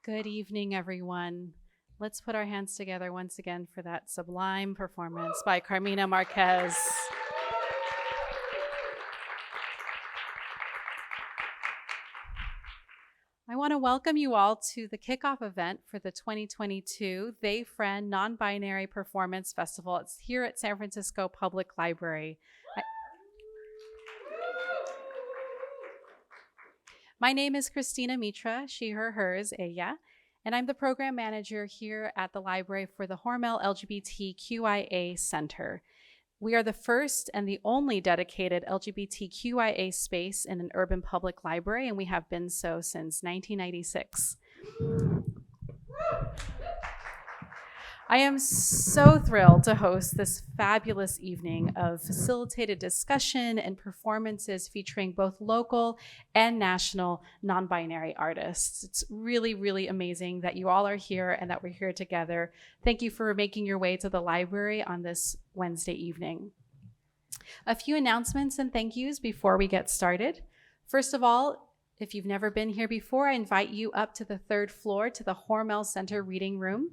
Good evening, everyone. Let's put our hands together once again for that sublime performance by Carmina Marquez. I want to welcome you all to the kickoff event for the 2022 They Friend Non-Binary Performance Festival. It's here at San Francisco Public Library. My name is Christina Mitra, she, her, hers, ella, and I'm the program manager here at the library for the Hormel LGBTQIA Center. We are the first and the only dedicated LGBTQIA space in an urban public library, and we have been so since 1996. I am so thrilled to host this fabulous evening of facilitated discussion and performances featuring both local and national non-binary artists. It's really, really amazing that you all are here and that we're here together. Thank you for making your way to the library on this Wednesday evening. A few announcements and thank yous before we get started. First of all, if you've never been here before, I invite you up to the third floor to the Hormel Center Reading Room,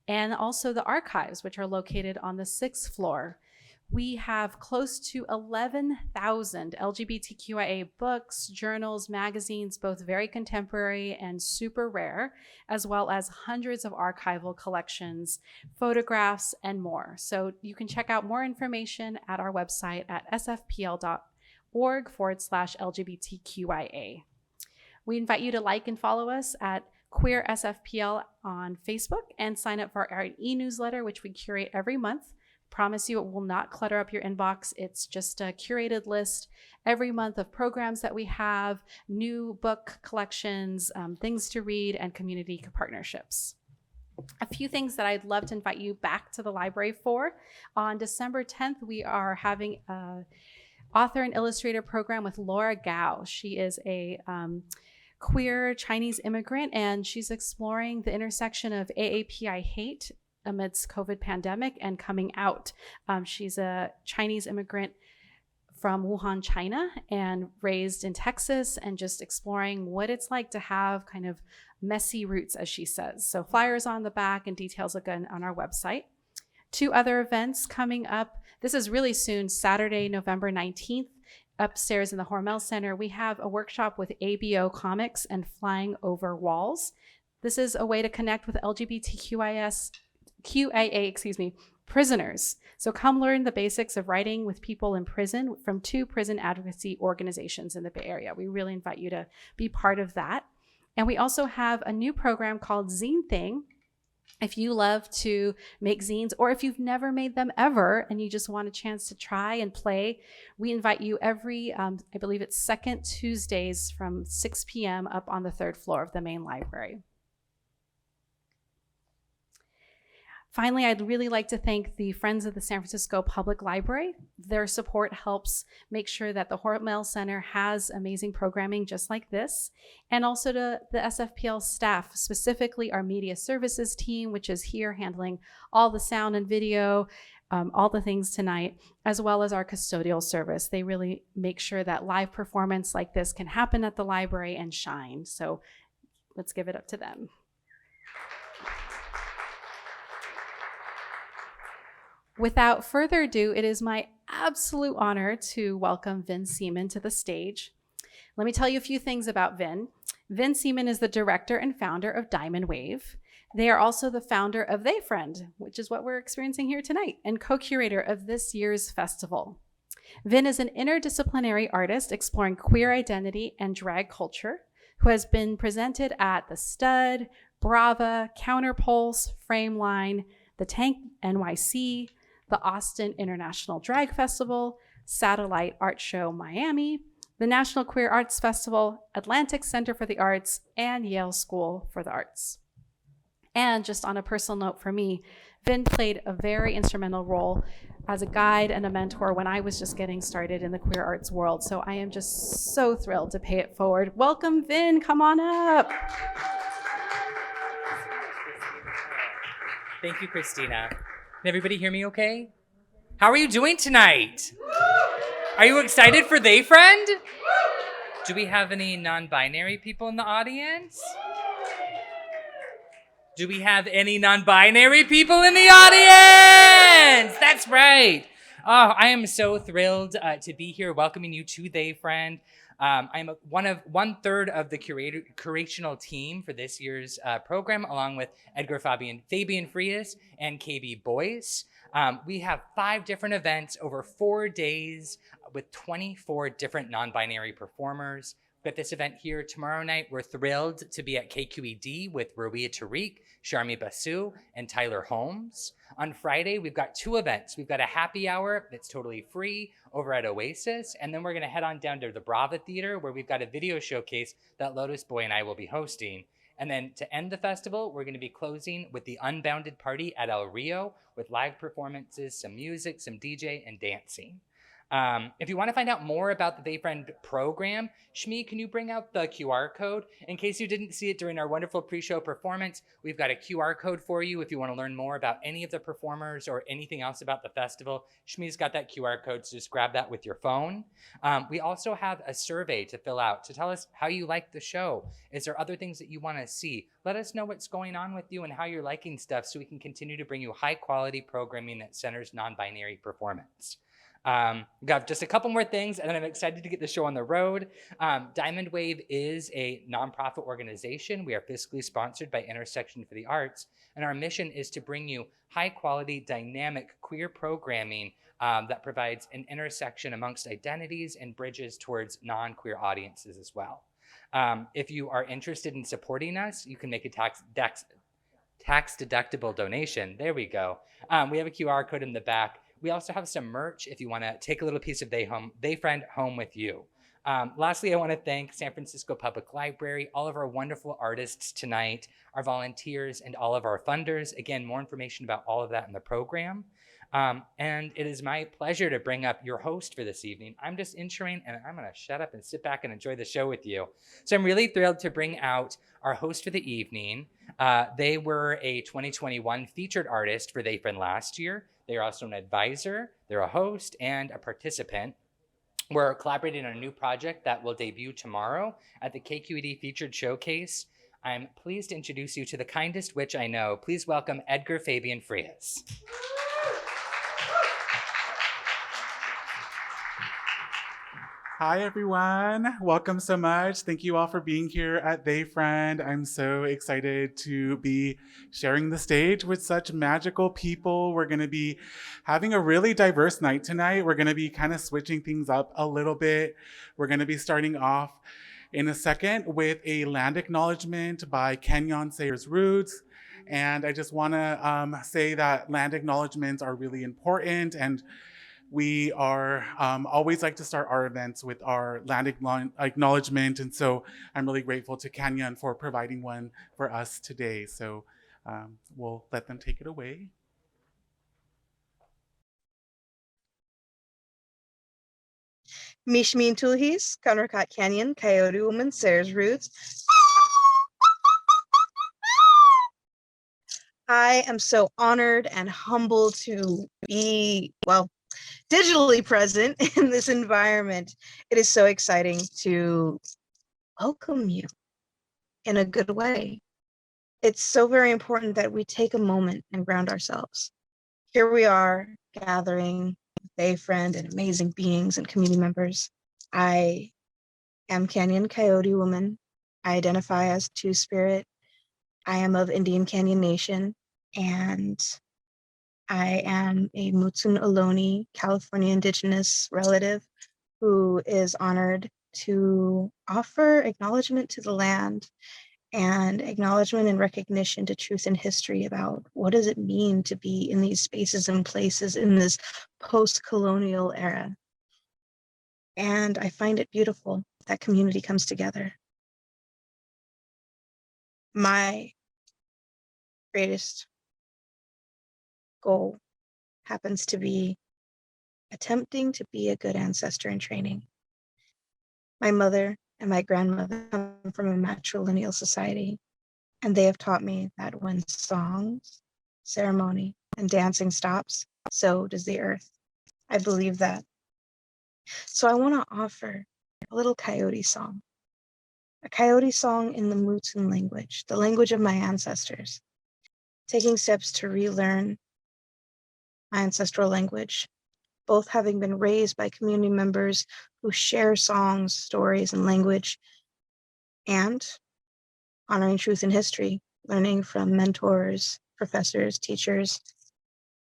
and also the archives, which are located on the sixth floor. We have close to 11,000 LGBTQIA books, journals, magazines, both very contemporary and super rare, as well as hundreds of archival collections, photographs, and more. So you can check out more information at our website at sfpl.org/LGBTQIA. We invite you to like and follow us at Queer SFPL on Facebook and sign up for our e-newsletter, which we curate every month. Promise you it will not clutter up your inbox. It's just a curated list every month of programs that we have, new book collections, things to read, and community partnerships. A few things that I'd love to invite you back to the library for. On December 10th, we are having an author and illustrator program with Laura Gao. She is a queer Chinese immigrant, and she's exploring the intersection of AAPI hate amidst COVID pandemic and coming out. She's a Chinese immigrant from Wuhan, China, and raised in Texas, and just exploring what it's like to have kind of messy roots, as she says. So flyers on the back and details again on our website. Two other events coming up. This is really soon, Saturday, November 19th. Upstairs in the Hormel Center, we have a workshop with ABO Comics and Flying Over Walls. This is a way to connect with QIA, prisoners. So come learn the basics of writing with people in prison from two prison advocacy organizations in the Bay Area. We really invite you to be part of that. And we also have a new program called Zine Thing. If you love to make zines, or if you've never made them ever and you just want a chance to try and play, we invite you every, I believe it's second Tuesdays from 6 p.m. up on the third floor of the main library. Finally, I'd really like to thank the Friends of the San Francisco Public Library. Their support helps make sure that the Hormel Center has amazing programming just like this, and also to the SFPL staff, specifically our media services team, which is here handling all the sound and video, all the things tonight, as well as our custodial service. They really make sure that live performance like this can happen at the library and shine. So let's give it up to them. Without further ado, it is my absolute honor to welcome Vin Seaman to the stage. Let me tell you a few things about Vin. Vin Seaman is the director and founder of Diamond Wave. They are also the founder of THEYFRIEND, which is what we're experiencing here tonight, and co-curator of this year's festival. Vin is an interdisciplinary artist exploring queer identity and drag culture, who has been presented at the Stud, Brava, Counterpulse, Frameline, the Tank NYC, the Austin International Drag Festival, Satellite Art Show Miami, the National Queer Arts Festival, Atlantic Center for the Arts, and Yale School for the Arts. And just on a personal note for me, Vin played a very instrumental role as a guide and a mentor when I was just getting started in the queer arts world. So I am just so thrilled to pay it forward. Welcome, Vin, come on up. Thank you, Christina. Can everybody hear me okay? How are you doing tonight? Are you excited for THEYFRIEND? Do we have any non-binary people in the audience? Do we have any non-binary people in the audience? That's right. Oh, I am so thrilled to be here welcoming you to THEYFRIEND. I'm one third of the curational team for this year's program, along with Edgar Fabián Frías and KB Boyce. We have 5 different events over 4 days with 24 different non-binary performers. At this event here tomorrow night, we're thrilled to be at KQED with Rawia Tariq, Sharmi Basu, and Tyler Holmes. On Friday, we've got 2 events. We've got a happy hour that's totally free over at Oasis, and then we're gonna head on down to the Brava Theater where we've got a video showcase that Lotus Boy and I will be hosting. And then to end the festival, we're gonna be closing with the Unbounded Party at El Rio with live performances, some music, some DJ, and dancing. If you want to find out more about the THEYFRIEND program, Shmi, can you bring out the QR code? In case you didn't see it during our wonderful pre-show performance, we've got a QR code for you if you want to learn more about any of the performers or anything else about the festival. Shmi's got that QR code, so just grab that with your phone. We also have a survey to fill out to tell us how you like the show. Is there other things that you want to see? Let us know what's going on with you and how you're liking stuff so we can continue to bring you high quality programming that centers non-binary performance. We've got just a couple more things, and then I'm excited to get the show on the road. Diamond Wave is a nonprofit organization. We are fiscally sponsored by Intersection for the Arts, and our mission is to bring you high-quality, dynamic, queer programming that provides an intersection amongst identities and bridges towards non-queer audiences as well. If you are interested in supporting us, you can make a tax-deductible donation. There we go. We have a QR code in the back. We also have some merch if you want to take a little piece of THEYFRIEND home with you. Lastly, I want to thank San Francisco Public Library, all of our wonderful artists tonight, our volunteers, and all of our funders. Again, more information about all of that in the program. And it is my pleasure to bring up your host for this evening. I'm just introing, and I'm going to shut up and sit back and enjoy the show with you. So I'm really thrilled to bring out our host for the evening. They were a 2021 featured artist for THEYFRIEND last year. They are also an advisor, they're a host, and a participant. We're collaborating on a new project that will debut tomorrow at the KQED Featured Showcase. I'm pleased to introduce you to the kindest witch I know. Please welcome Edgar Fabián Frías. Hi, everyone. Welcome so much. Thank you all for being here at THEYFRIEND. I'm so excited to be sharing the stage with such magical people. We're going to be having a really diverse night tonight. We're going to be kind of switching things up a little bit. We're going to be starting off in a second with a land acknowledgement by Kanyon Sayers-Roods. And I just want to say that land acknowledgements are really important, and we are always like to start our events with our land acknowledgement. And so I'm really grateful to Kanyon for providing one for us today. So we'll let them take it away. Mishmin Tulhis, Conrakat Kanyon, Coyote Woman, Sayers-Roods. I am so honored and humbled to be, well, digitally present in this environment. It is so exciting to welcome you in a good way. It's so very important that we take a moment and ground ourselves. Here we are gathering THEYFRIEND and amazing beings and community members. I am Kanyon Coyote Woman. I identify as Two-Spirit. I am of Indian Canyon Nation, and I am a Mutsun Ohlone California Indigenous relative who is honored to offer acknowledgement to the land and acknowledgement and recognition to truth and history about what does it mean to be in these spaces and places in this post-colonial era. And I find it beautiful that community comes together. My greatest goal happens to be attempting to be a good ancestor in training. My mother and my grandmother come from a matrilineal society, and they have taught me that when songs, ceremony, and dancing stops, so does the earth. I believe that. So I want to offer a little coyote song. A coyote song in the Mutsun language, the language of my ancestors. Taking steps to relearn my ancestral language both having been raised by community members who share songs, stories, and language, and honoring truth and history, learning from mentors, professors, teachers.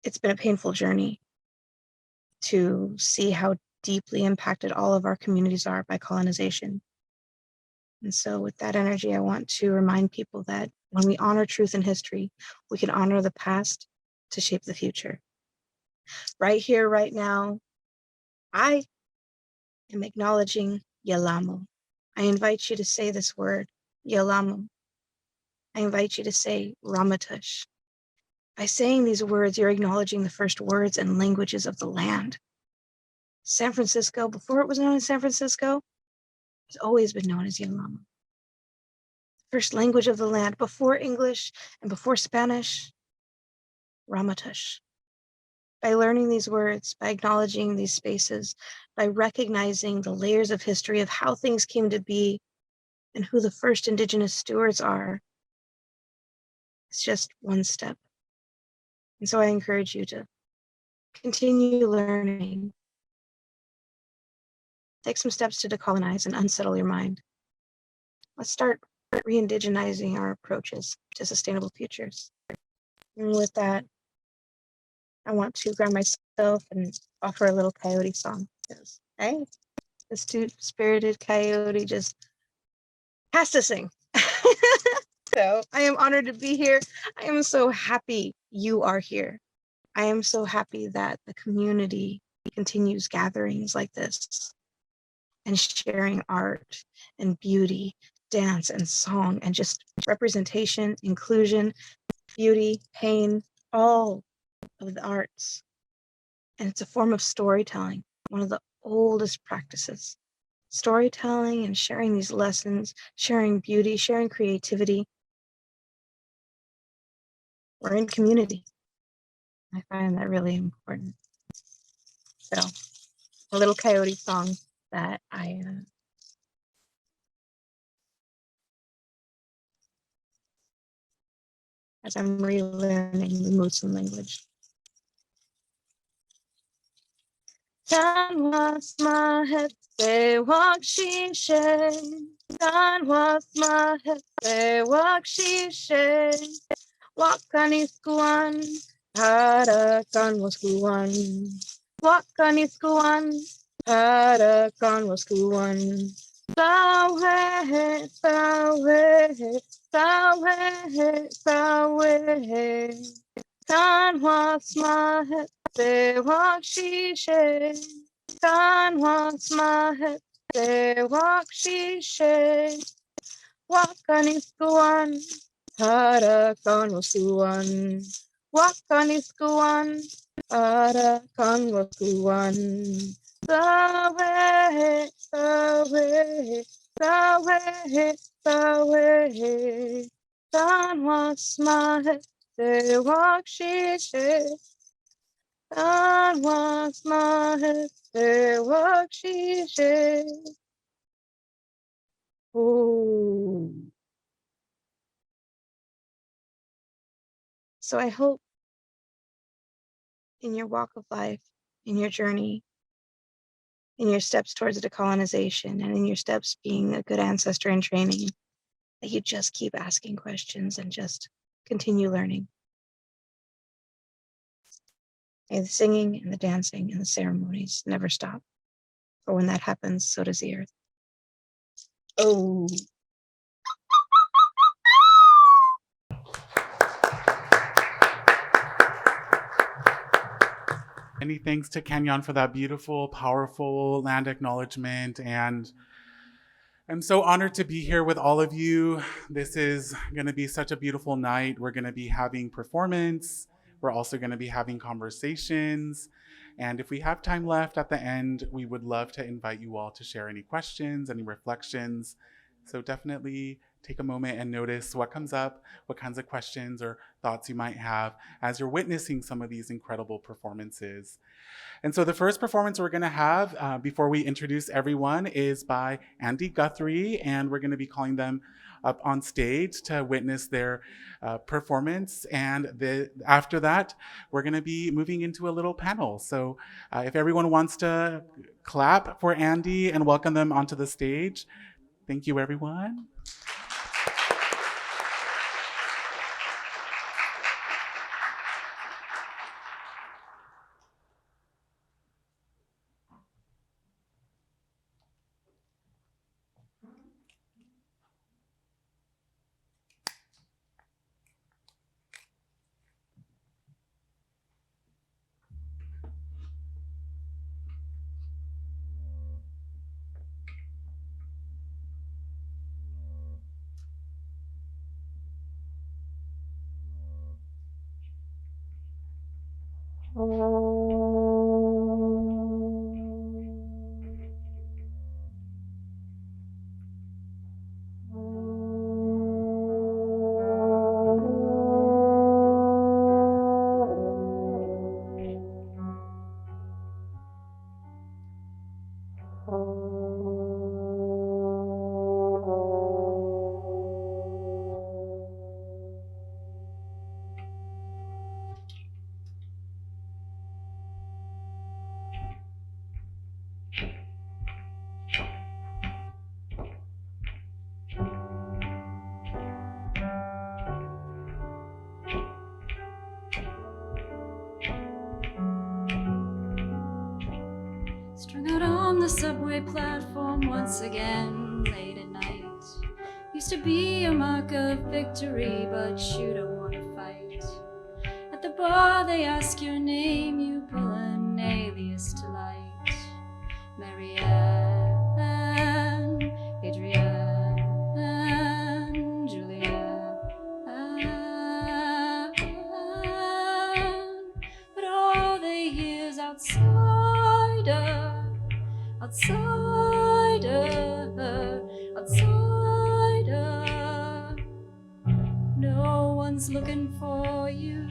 It's been a painful journey to see how deeply impacted all of our communities are by colonization. And so with that energy, I want to remind people that when we honor truth and history, we can honor the past to shape the future. Right here, right now, I am acknowledging Yalamo. I invite you to say this word, Yalamo. I invite you to say Ramatush. By saying these words, you're acknowledging the first words and languages of the land. San Francisco, before it was known as San Francisco, has always been known as Yalamo. First language of the land, before English and before Spanish, Ramatush. By learning these words, by acknowledging these spaces, by recognizing the layers of history of how things came to be and who the first Indigenous stewards are, it's just one step. And so I encourage you to continue learning. Take some steps to decolonize and unsettle your mind. Let's start re-indigenizing our approaches to sustainable futures. And with that, I want to ground myself and offer a little coyote song. Because, hey, this two-spirited coyote just has to sing. So I am honored to be here. I am so happy you are here. I am so happy that the community continues gatherings like this and sharing art and beauty, dance and song, and just representation, inclusion, beauty, pain, all of the arts. And it's a form of storytelling, one of the oldest practices. Storytelling and sharing these lessons, sharing beauty, sharing creativity. We're in community. I find that really important. So, a little coyote song that as I'm relearning the Muslim language. Tan was my head, they walk she shay. Tan was my head, they walk she shay. Wakaniskuan, harakan waskuan. Wakaniskuan, harakan waskuan. Sawe, sawe, sawe, sawe. Tan was my head, they walk she shay. Tan was my head, they walk she shay. Wakaniskuan, harakan waskuan. Wakaniskuan, harakan waskuan. Sawe, sawe, sawe, sawe. Tan was my head, they walk she shay. Tan was my head, they walk she shay. Ooh. So I hope in your walk of life, in your journey, in your steps towards decolonization, and in your steps being a good ancestor in training, that you just keep asking questions and just continue learning. May the singing and the dancing and the ceremonies never stop. For when that happens, so does the earth. Oh. Many thanks to Kanyon for that beautiful, powerful land acknowledgement. And I'm so honored to be here with all of you. This is going to be such a beautiful night. We're going to be having performance. We're also going to be having conversations. And if we have time left at the end, we would love to invite you all to share any questions, any reflections. So definitely take a moment and notice what comes up, what kinds of questions or thoughts you might have as you're witnessing some of these incredible performances. And so the first performance we're going to have before we introduce everyone is by Andy Guthrie, and we're going to be calling them up on stage to witness their performance. And after that, we're going to be moving into a little panel. So if everyone wants to clap for Andy and welcome them onto the stage. Thank you, everyone. Strung out on the subway platform once again, late at night. Used to be a mark of victory, but you don't want to fight. At the bar they ask your name, you pull an alias to light. Marianne, Adrienne, Julianne. But all they hear is outsider. Outsider, outsider. No one's looking for you.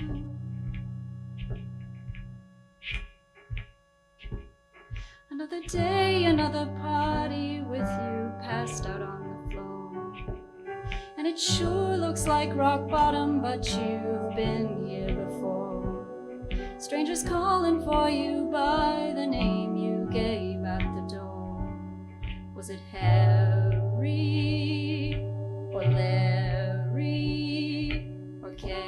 Another day, another party with you passed out on the floor. And it sure looks like rock bottom, but you've been here before. Strangers calling for you by the name you gave at the door. Was it Harry or Larry or Carrie?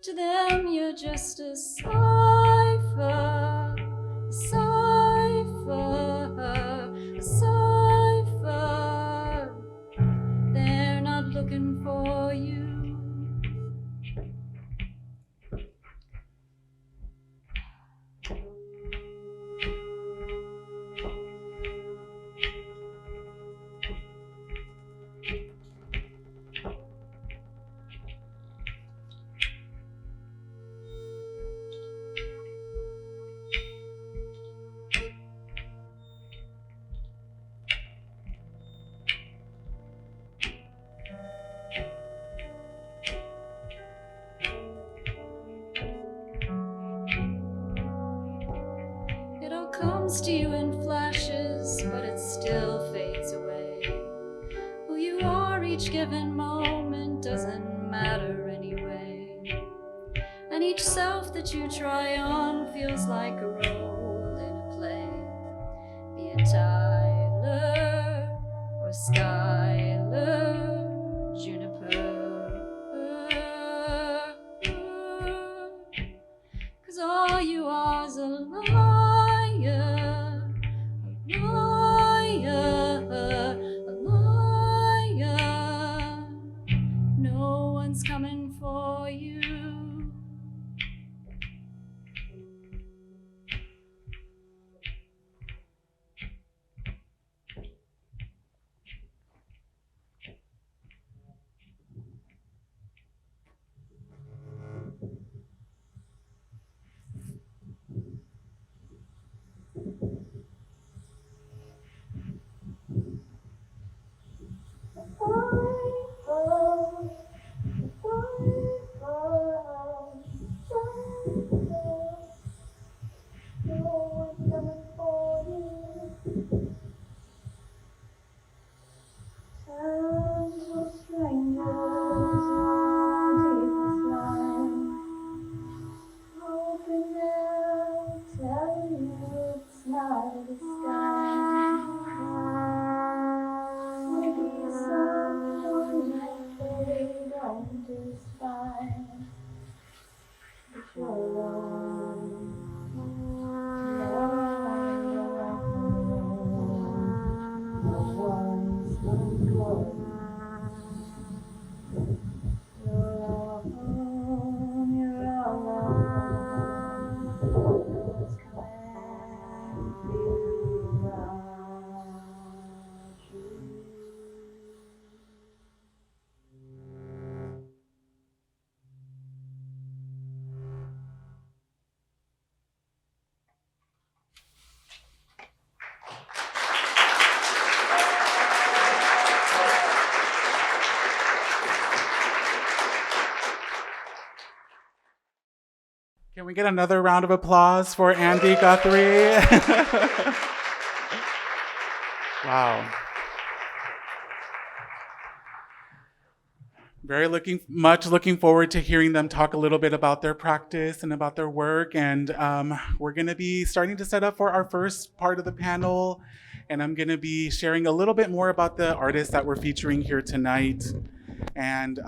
To them you're just a cipher, a cipher, a cipher. They're not looking for you. Comes to you in flashes, but it still fades away. Who you are each given moment doesn't matter anyway. And each self that you try on feels like a role in a play. Be it Tyler or Skylar, Juniper. 'Cause all you are is a liar. A liar. No one's coming for you. Can we get another round of applause for Andy Guthrie? Wow. Very looking forward to hearing them talk a little bit about their practice and about their work. And we're going to be starting to set up for our first part of the panel. And I'm going to be sharing a little bit more about the artists that we're featuring here tonight. And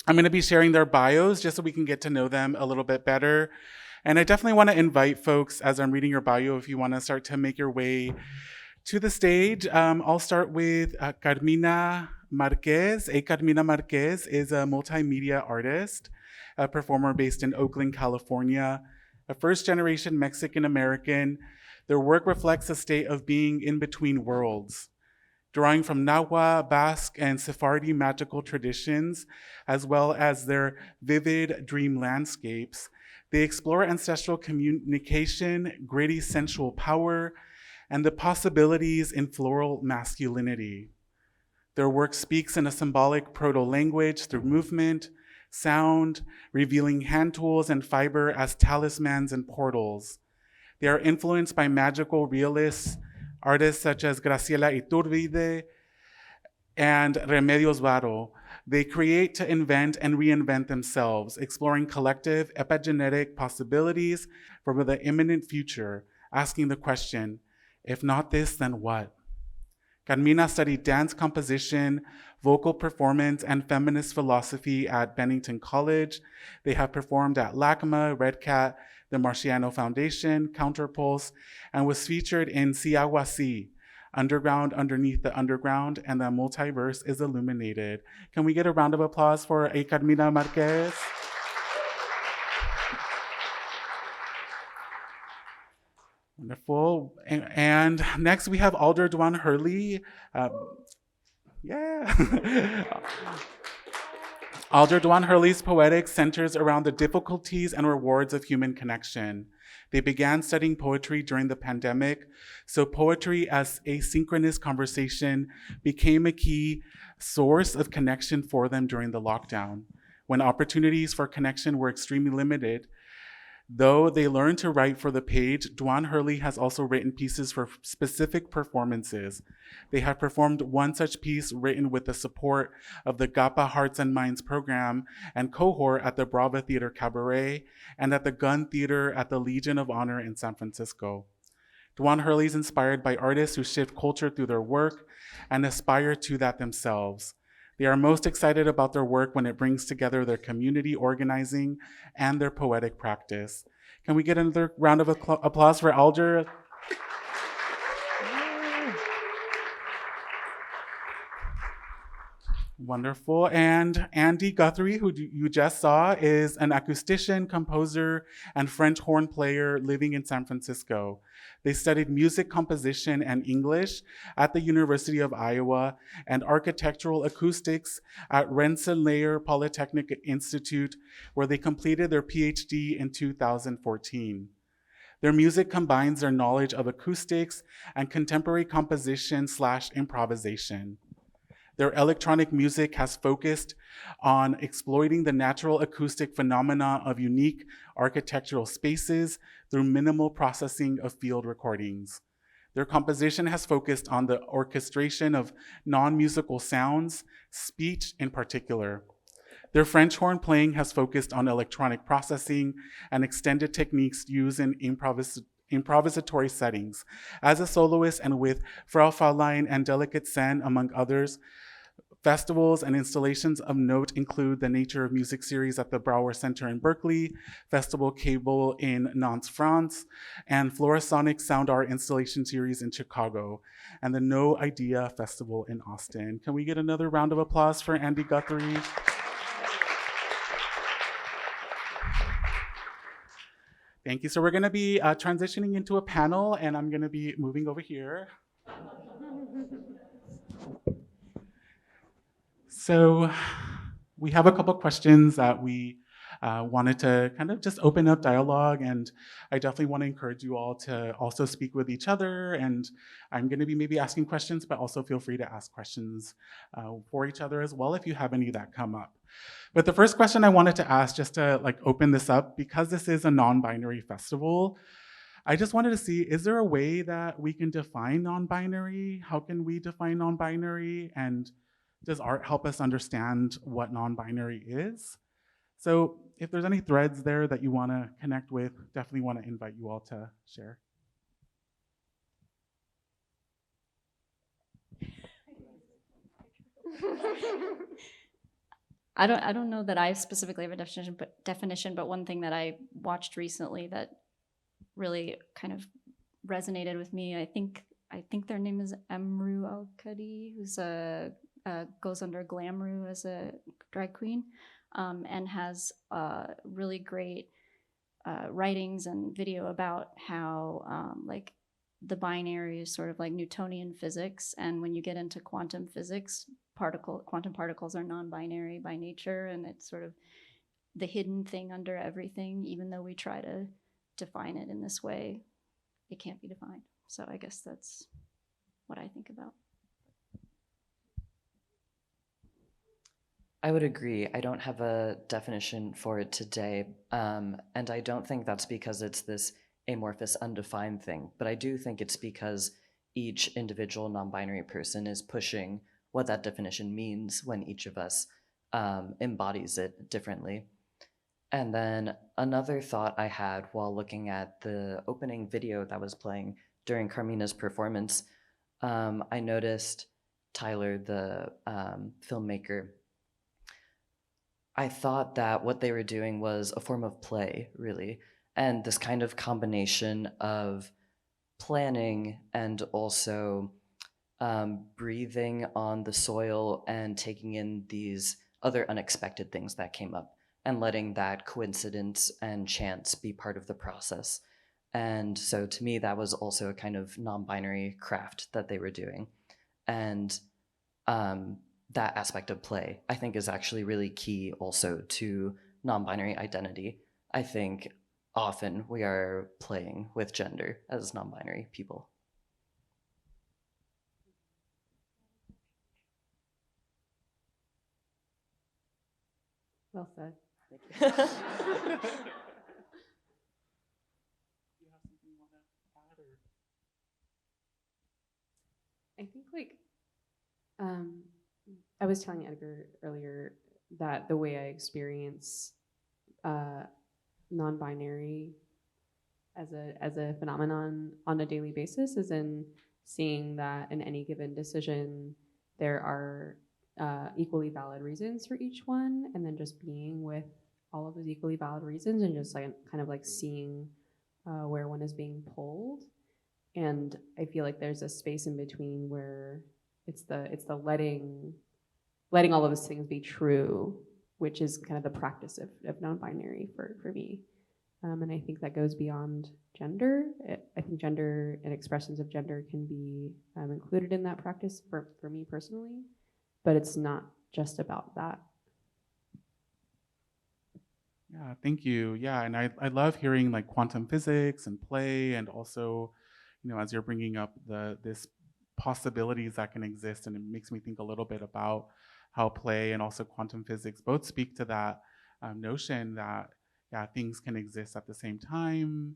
I'm going to be sharing their bios just so we can get to know them a little bit better. And I definitely want to invite folks, as I'm reading your bio, if you want to start to make your way to the stage. I'll start with Carmina Marquez. Carmina Marquez is a multimedia artist, a performer based in Oakland, California, a first-generation Mexican-American. Their work reflects a state of being in between worlds, drawing from Nahua, Basque, and Sephardi magical traditions, as well as their vivid dream landscapes. They explore ancestral communication, gritty sensual power, and the possibilities in floral masculinity. Their work speaks in a symbolic proto-language through movement, sound, revealing hand tools and fiber as talismans and portals. They are influenced by magical realists, artists such as Graciela Iturbide and Remedios Varo. They create to invent and reinvent themselves, exploring collective epigenetic possibilities for the imminent future, asking the question, if not this, then what? Carmina studied dance composition, vocal performance, and feminist philosophy at Bennington College. They have performed at LACMA, Red Cat, the Marciano Foundation, Counterpulse, and was featured in Siagua Si, Underground Underneath the Underground, and the Multiverse is Illuminated. Can we get a round of applause for Carmina Marquez? Wonderful. And next we have Alder Duan Hurley. Alder Duan Hurley's poetics centers around the difficulties and rewards of human connection. They began studying poetry during the pandemic, so poetry as asynchronous conversation became a key source of connection for them during the lockdown, when opportunities for connection were extremely limited. Though they learned to write for the page, Duan Hurley has also written pieces for specific performances. They have performed one such piece written with the support of the GAPA Hearts and Minds program and cohort at the Brava Theater Cabaret and at the Gun Theater at the Legion of Honor in San Francisco. Duan Hurley is inspired by artists who shift culture through their work and aspire to that themselves. They are most excited about their work when it brings together their community organizing and their poetic practice. Can we get another round of applause for Alder? Wonderful. And Andy Guthrie, who you just saw, is an acoustician, composer, and French horn player living in San Francisco. They studied music composition and English at the University of Iowa and architectural acoustics at Rensselaer Polytechnic Institute, where they completed their PhD in 2014. Their music combines their knowledge of acoustics and contemporary composition/improvisation. Their electronic music has focused on exploiting the natural acoustic phenomena of unique architectural spaces through minimal processing of field recordings. Their composition has focused on the orchestration of non-musical sounds, speech in particular. Their French horn playing has focused on electronic processing and extended techniques used in improvisatory settings. As a soloist and with Frau Fräulein and Delicate Sen, among others, festivals and installations of note include the Nature of Music series at the Brouwer Center in Berkeley, Festival Cable in Nantes, France, and Florasonic Sound Art Installation Series in Chicago, and the No Idea Festival in Austin. Can we get another round of applause for Andy Guthrie? Thank you. So we're gonna be transitioning into a panel, and I'm gonna be moving over here. So we have a couple questions that we wanted to kind of just open up dialogue, and I definitely want to encourage you all to also speak with each other, and I'm going to be maybe asking questions, but also feel free to ask questions for each other as well if you have any that come up. But the first question I wanted to ask, just to like open this up, because this is a non-binary festival, I just wanted to see, is there a way that we can define non-binary? How can we define non-binary? And does art help us understand what non-binary is? So if there's any threads there that you want to connect with, definitely want to invite you all to share. I don't know that I specifically have a definition, but one thing that I watched recently that really kind of resonated with me, I think their name is Emru Al-Kadi, who's goes under Glamru as a drag queen, and has really great writings and video about how like the binary is sort of like Newtonian physics, and when you get into quantum physics, quantum particles are non-binary by nature, and it's sort of the hidden thing under everything. Even though we try to define it in this way, it can't be defined. So I guess that's what I think about. I would agree. I don't have a definition for it today, and I don't think that's because it's this amorphous, undefined thing, but I do think it's because each individual non-binary person is pushing what that definition means when each of us embodies it differently. And then another thought I had while looking at the opening video that was playing during Carmina's performance, I noticed Tyler, the filmmaker, I thought that what they were doing was a form of play, really, and this kind of combination of planning and also breathing on the soil and taking in these other unexpected things that came up and letting that coincidence and chance be part of the process. And so to me, that was also a kind of non-binary craft that they were doing. And that aspect of play, I think, is actually really key also to non-binary identity. I think often we are playing with gender as non-binary people. Well said. Thank you. I think I was telling Edgar earlier that the way I experience non-binary as a phenomenon on a daily basis is in seeing that in any given decision there are equally valid reasons for each one, and then just being with all of those equally valid reasons and just like kind of like seeing where one is being pulled. And I feel like there's a space in between where it's the letting all of those things be true, which is kind of the practice of non-binary for me. And I think that goes beyond gender. I think gender and expressions of gender can be included in that practice for me personally, but it's not just about that. Yeah, thank you. Yeah, and I love hearing like quantum physics and play, and also, you know, as you're bringing up this possibilities that can exist, and it makes me think a little bit about how play and also quantum physics both speak to that notion that things can exist at the same time,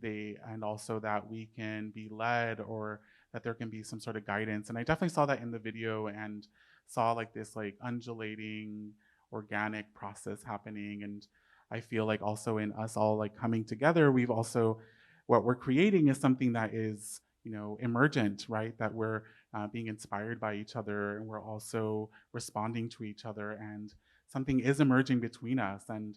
and also that we can be led, or that there can be some sort of guidance. And I definitely saw that in the video, and saw like this like undulating organic process happening. And I feel like also in us all like coming together, we've also, what we're creating is something that is, you know, emergent, right? That we're being inspired by each other, and we're also responding to each other, and something is emerging between us. And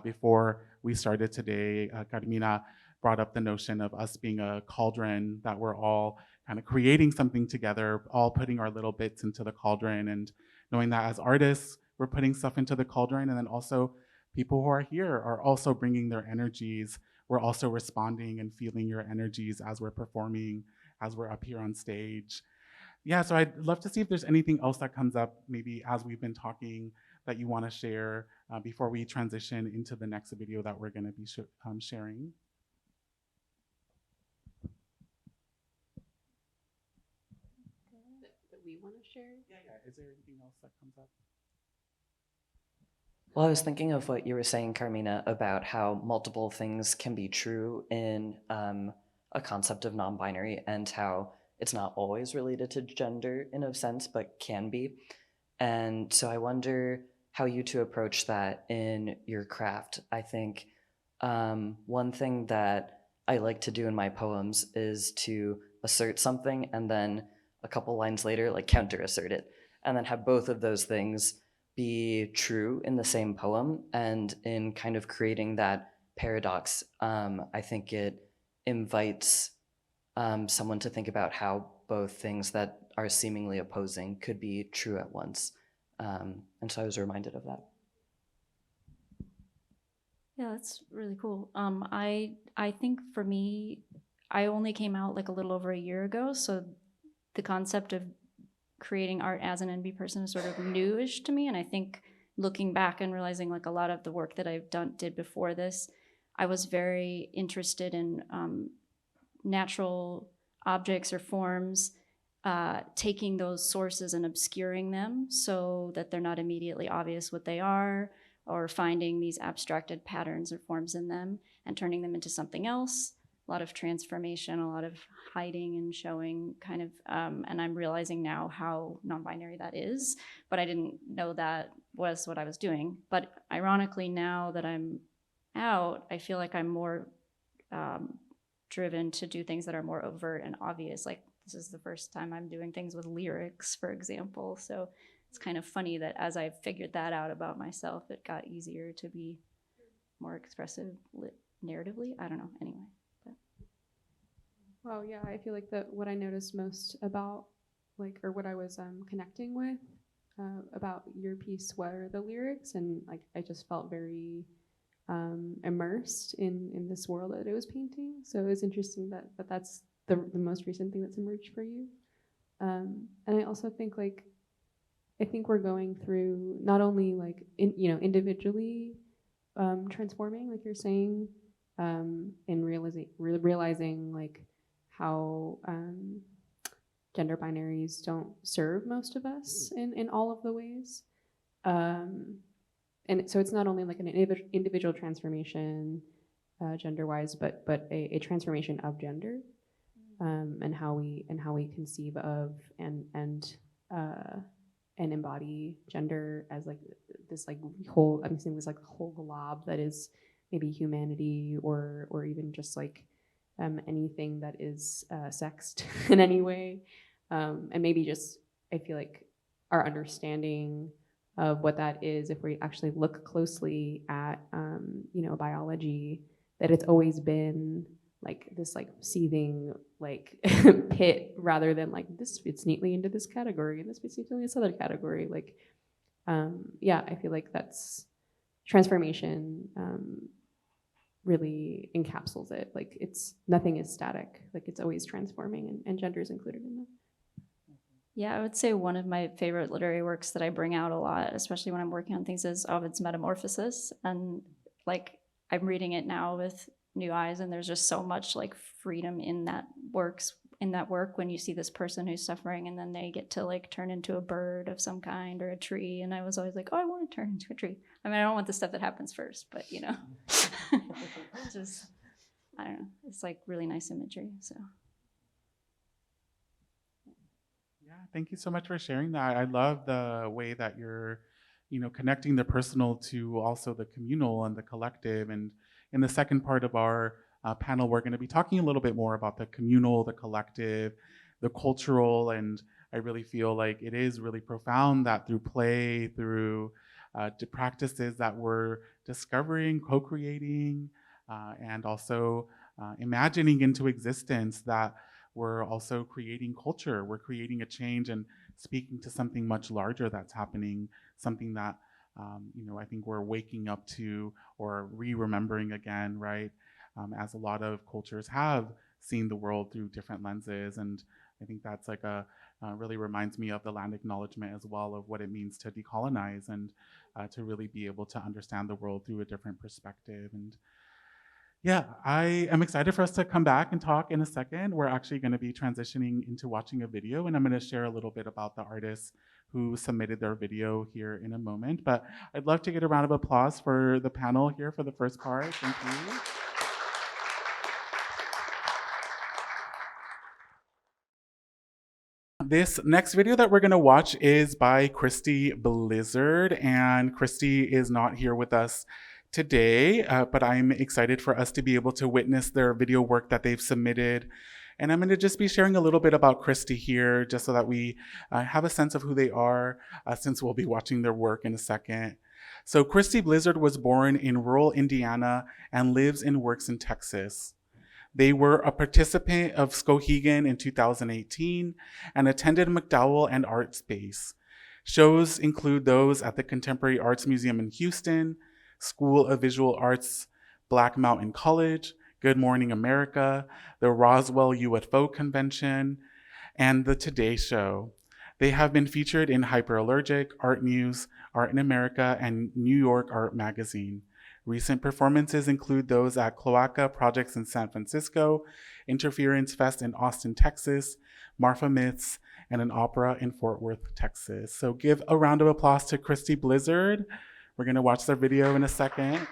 before we started today, Carmina brought up the notion of us being a cauldron, that we're all kind of creating something together, all putting our little bits into the cauldron, and knowing that as artists, we're putting stuff into the cauldron, and then also people who are here are also bringing their energies. We're also responding and feeling your energies as we're performing, as we're up here on stage. Yeah, so I'd love to see if there's anything else that comes up, maybe as we've been talking, that you want to share before we transition into the next video that we're going to be sharing. That we want to share? Yeah. Is there anything else that comes up? Well, I was thinking of what you were saying, Carmina, about how multiple things can be true in a concept of non-binary, and how it's not always related to gender in a sense, but can be. And so I wonder how you two approach that in your craft. I think one thing that I like to do in my poems is to assert something, and then a couple lines later, like counter assert it, and then have both of those things be true in the same poem. And in kind of creating that paradox, I think it invites someone to think about how both things that are seemingly opposing could be true at once. And so I was reminded of that. Yeah, that's really cool. I think for me, I only came out like a little over a year ago, so the concept of creating art as an NB person is sort of newish to me. And I think looking back and realizing like a lot of the work that I've did before this, I was very interested in natural objects or forms, taking those sources and obscuring them so that they're not immediately obvious what they are, or finding these abstracted patterns or forms in them and turning them into something else. A lot of transformation, a lot of hiding and showing kind of, and I'm realizing now how non-binary that is, but I didn't know that was what I was doing. But ironically, now that I'm out, I feel like I'm more driven to do things that are more overt and obvious. Like this is the first time I'm doing things with lyrics, for example. So it's kind of funny that as I figured that out about myself, it got easier to be more expressive narratively. I don't know, anyway. Well, yeah, I feel like that what I noticed most about, like, or what I was connecting with about your piece were the lyrics, and like I just felt very immersed in this world that it was painting. So it was interesting that that's the most recent thing that's emerged for you. And I also think like, I think we're going through not only like individually transforming, like you're saying, and realizing like how gender binaries don't serve most of us in all of the ways. And so it's not only like an individual transformation gender-wise, but a transformation of gender, and how we conceive of and embody gender as like this like whole, I'm saying this like whole glob that is maybe humanity, or even just like anything that is sexed in any way, and maybe just I feel like our understanding of what that is, if we actually look closely at biology, that it's always been like this like seething like pit, rather than like this fits neatly into this category and this fits neatly into this other category. Like I feel like that's transformation really encapsulates it. Like it's nothing is static, like it's always transforming, and gender is included in that. Yeah, I would say one of my favorite literary works that I bring out a lot, especially when I'm working on things, is Ovid's Metamorphosis. And like I'm reading it now with new eyes, and there's just so much like freedom in that work when you see this person who's suffering and then they get to like turn into a bird of some kind or a tree. And I was always like, oh, I want to turn into a tree. I mean, I don't want the stuff that happens first, but just I don't know, it's like really nice imagery. So Yeah, thank you so much for sharing that. I love the way that you're, connecting the personal to also the communal and the collective. And in the second part of our panel, we're going to be talking a little bit more about the communal, the collective, the cultural. And I really feel like it is really profound that through play, through the practices that we're discovering, co-creating, and also imagining into existence, that we're also creating culture. We're creating a change and speaking to something much larger that's happening, something that, I think we're waking up to or re-remembering again, right? As a lot of cultures have seen the world through different lenses. And I think that's like really reminds me of the land acknowledgement as well, of what it means to decolonize and to really be able to understand the world through a different perspective. And yeah, I am excited for us to come back and talk in a second. We're actually going to be transitioning into watching a video, and I'm going to share a little bit about the artists who submitted their video here in a moment. But I'd love to get a round of applause for the panel here for the first part. Thank you. This next video that we're going to watch is by Christie Blizard, and Christie is not here with us today, but I'm excited for us to be able to witness their video work that they've submitted. And I'm going to just be sharing a little bit about Christie here, just so that we have a sense of who they are, since we'll be watching their work in a second. So Christie Blizard was born in rural Indiana and lives and works in Texas. They were a participant of Skowhegan in 2018 and attended MacDowell and Art Space. Shows include those at the Contemporary Arts Museum in Houston, School of Visual Arts, Black Mountain College, Good Morning America, the Roswell UFO Convention, and the Today Show. They have been featured in Hyperallergic, Art News, Art in America, and New York Art Magazine. Recent performances include those at Cloaca Projects in San Francisco, Interference Fest in Austin, Texas, Marfa Myths, and an opera in Fort Worth, Texas. So give a round of applause to Christie Blizard. We're going to watch their video in a second.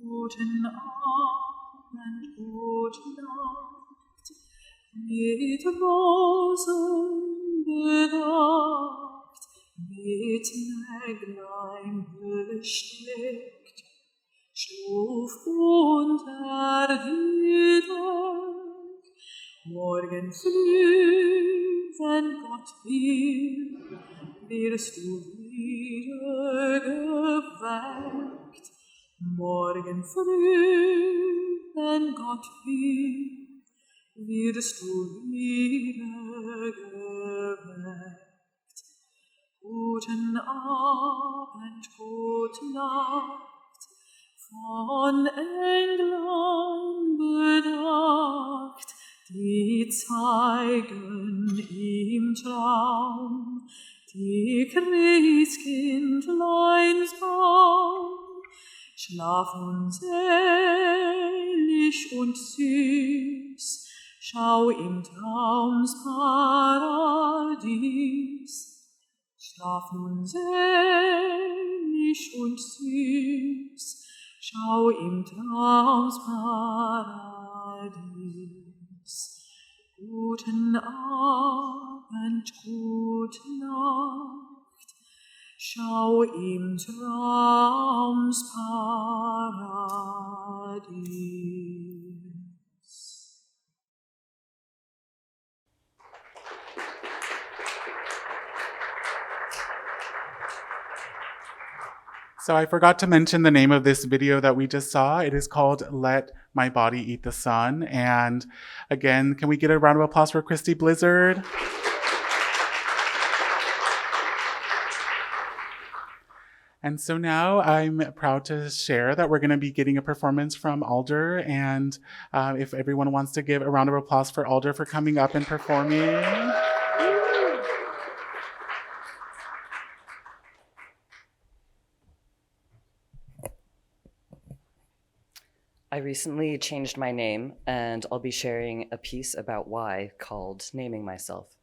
Guten Abend, gute Nacht, mit Rosen bedacht, mit Näglein besteckt, Schuf unter die Deck. Morgen früh, wenn Gott will, wirst du wieder geweckt. Morgen früh, wenn Gott will, wirst du wieder geweckt. Guten Abend, gute Nacht, von Englein bedacht, die zeigen im Traum die Christkindleins Baum. Schlaf nun selig und süß, schau im Traums Paradies. Schlaf nun selig und süß, schau im Traums Paradies. Guten Abend, gute Nacht, schau im Traums Paradies. So I forgot to mention the name of this video that we just saw. It is called Let My Body Eat the Sun. And again, can we get a round of applause for Christie Blizard? And so now I'm proud to share that we're going to be getting a performance from Alder. And if everyone wants to give a round of applause for Alder for coming up and performing. I recently changed my name, and I'll be sharing a piece about why called Naming Myself.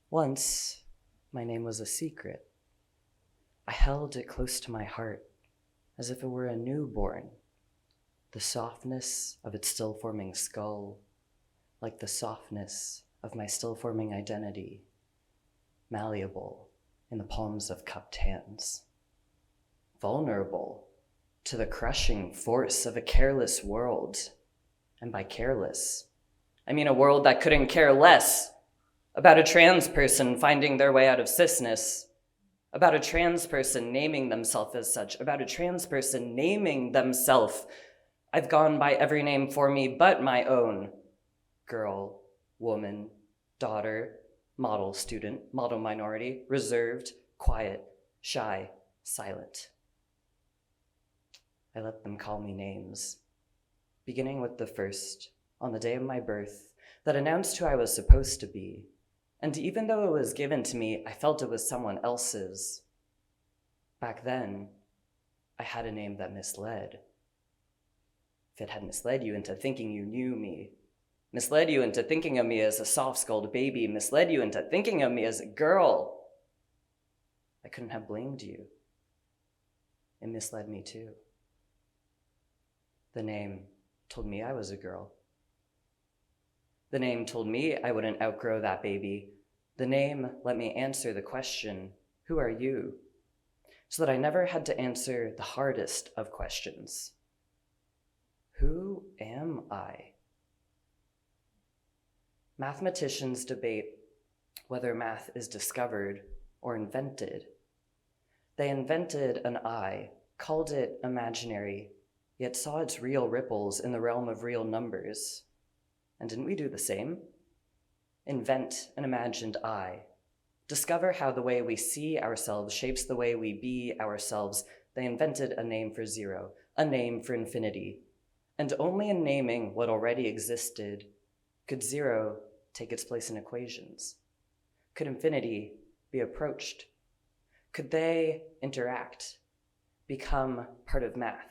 Once, my name was a secret. I held it close to my heart, as if it were a newborn, the softness of its still-forming skull, like the softness of my still-forming identity, malleable in the palms of cupped hands. Vulnerable to the crushing force of a careless world. And by careless, I mean a world that couldn't care less about a trans person finding their way out of cisness, about a trans person naming themselves as such, about a trans person naming themselves. I've gone by every name for me but my own. Girl, woman, daughter, model student, model minority, reserved, quiet, shy, silent. I let them call me names, beginning with the first, on the day of my birth, that announced who I was supposed to be. And even though it was given to me, I felt it was someone else's. Back then, I had a name that misled. If it had misled you into thinking you knew me, misled you into thinking of me as a soft-skulled baby, misled you into thinking of me as a girl, I couldn't have blamed you. It misled me too. The name told me I was a girl. The name told me I wouldn't outgrow that baby. The name let me answer the question, who are you? So that I never had to answer the hardest of questions. Who am I? Mathematicians debate whether math is discovered or invented. They invented an I, called it imaginary, yet saw its real ripples in the realm of real numbers. And didn't we do the same? Invent an imagined I. Discover how the way we see ourselves shapes the way we be ourselves. They invented a name for zero, a name for infinity. And only in naming what already existed could zero take its place in equations. Could infinity be approached? Could they interact, become part of math?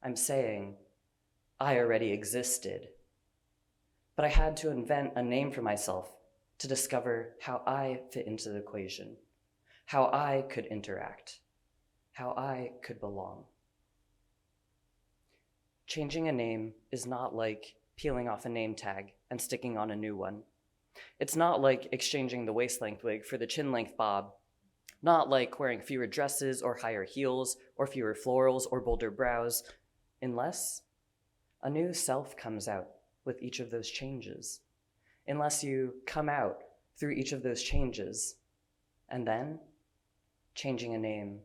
I'm saying I already existed. But I had to invent a name for myself to discover how I fit into the equation, how I could interact, how I could belong. Changing a name is not like peeling off a name tag and sticking on a new one. It's not like exchanging the waist-length wig for the chin-length bob, not like wearing fewer dresses or higher heels or fewer florals or bolder brows, unless a new self comes out with each of those changes, unless you come out through each of those changes, and then changing a name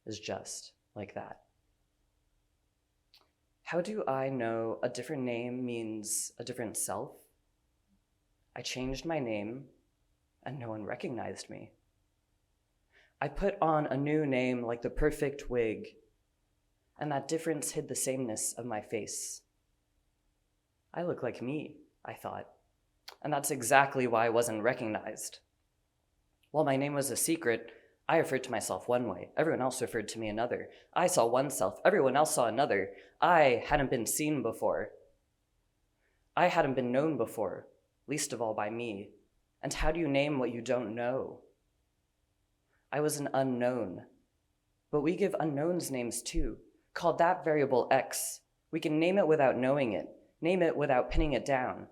is just like that. How do I know a different name means a different self? I changed my name and no one recognized me. I put on a new name like the perfect wig, and that difference hid the sameness of my face. I look like me, I thought, and that's exactly why I wasn't recognized. While my name was a secret, I referred to myself one way, everyone else referred to me another. I saw one self, everyone else saw another. I hadn't been seen before. I hadn't been known before, least of all by me. And how do you name what you don't know? I was an unknown, but we give unknowns names too, called that variable X. We can name it without knowing it, name it without pinning it down.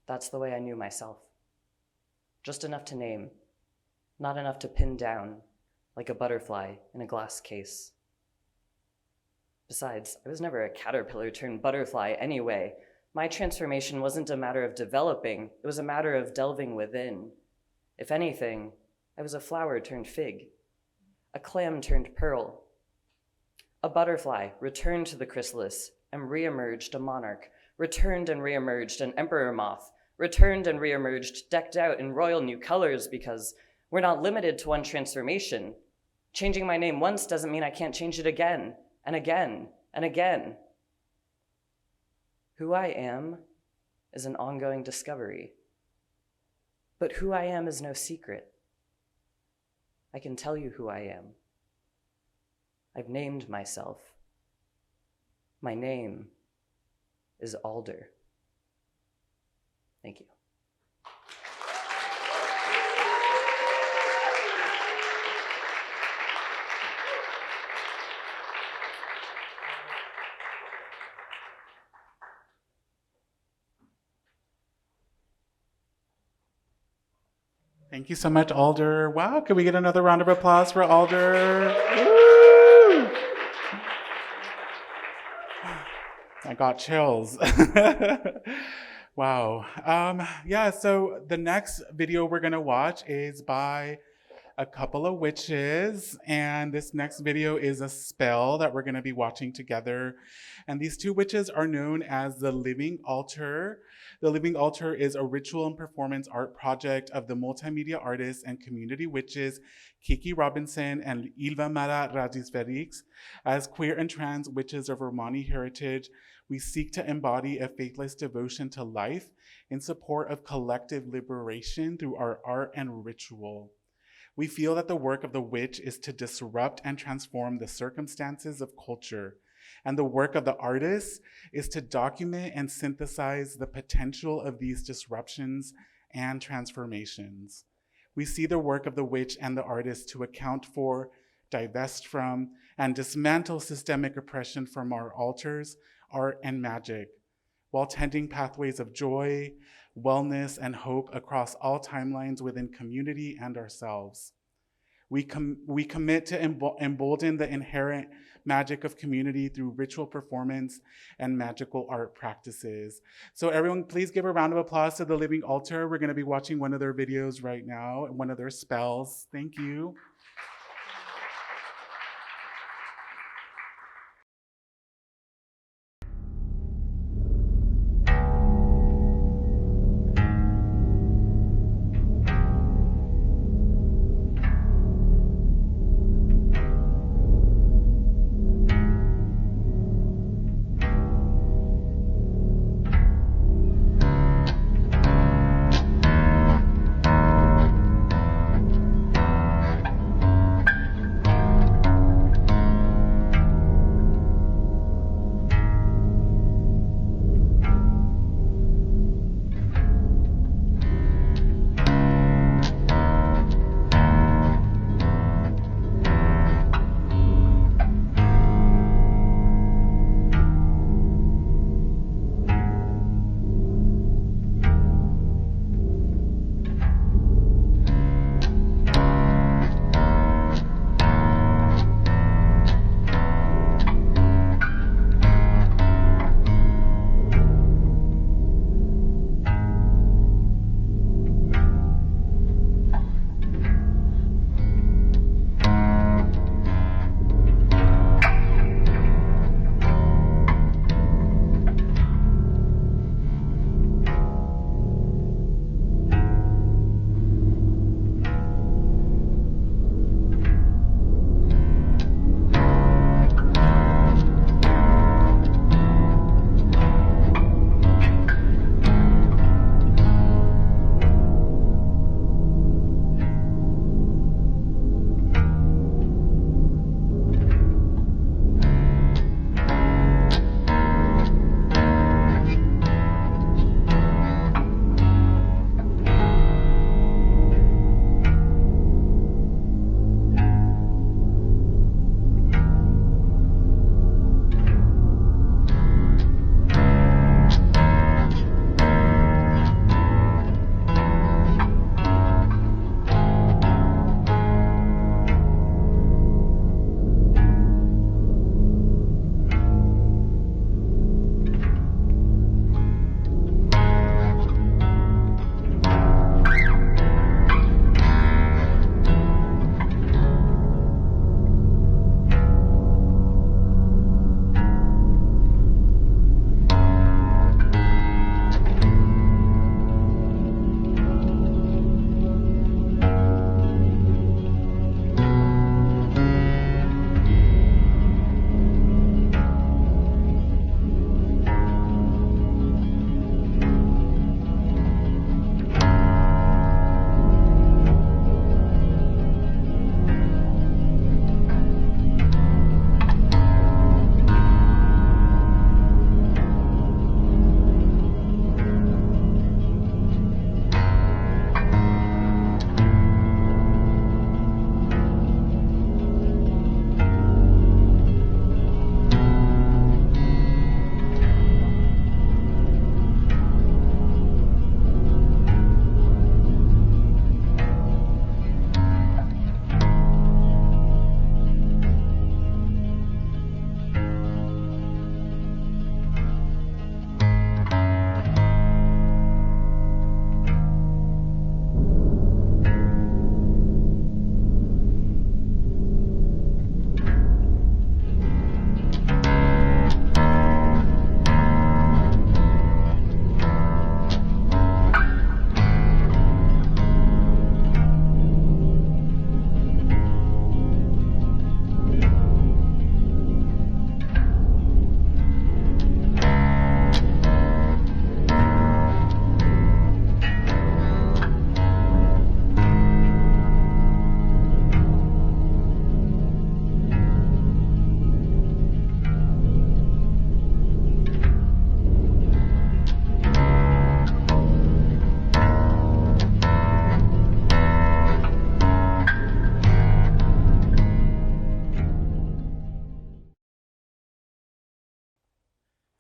That's the way I knew myself. Just enough to name, not enough to pin down, like a butterfly in a glass case. Besides, I was never a caterpillar turned butterfly anyway. My transformation wasn't a matter of developing, it was a matter of delving within. If anything, I was a flower turned fig, a clam turned pearl. A butterfly returned to the chrysalis and reemerged a monarch, returned and reemerged an emperor moth, returned and reemerged decked out in royal new colors because we're not limited to one transformation. Changing my name once doesn't mean I can't change it again and again and again. Who I am is an ongoing discovery, but who I am is no secret. I can tell you who I am. I've named myself. My name is Alder. Thank you. Thank you so much, Alder. Wow, can we get another round of applause for Alder? Woo! I got chills. Wow. Yeah, so the next video we're gonna watch is by a couple of witches, and this next video is a spell that we're gonna be watching together. And these two witches are known as the Living Altar. The Living Altar is a ritual and performance art project of the multimedia artists and community witches Kiki Robinson and Ilva-Mara Radisverix. As queer and trans witches of Romani heritage, we seek to embody a faithless devotion to life in support of collective liberation through our art and ritual. We feel that the work of the witch is to disrupt and transform the circumstances of culture, and the work of the artist is to document and synthesize the potential of these disruptions and transformations. We see the work of the witch and the artist to account for, divest from, and dismantle systemic oppression from our altars, art, and magic, while tending pathways of joy, wellness, and hope across all timelines within community and ourselves. We commit to embolden the inherent magic of community through ritual performance and magical art practices. So everyone, please give a round of applause to the Living Altar. We're gonna be watching one of their videos right now, one of their spells. Thank you.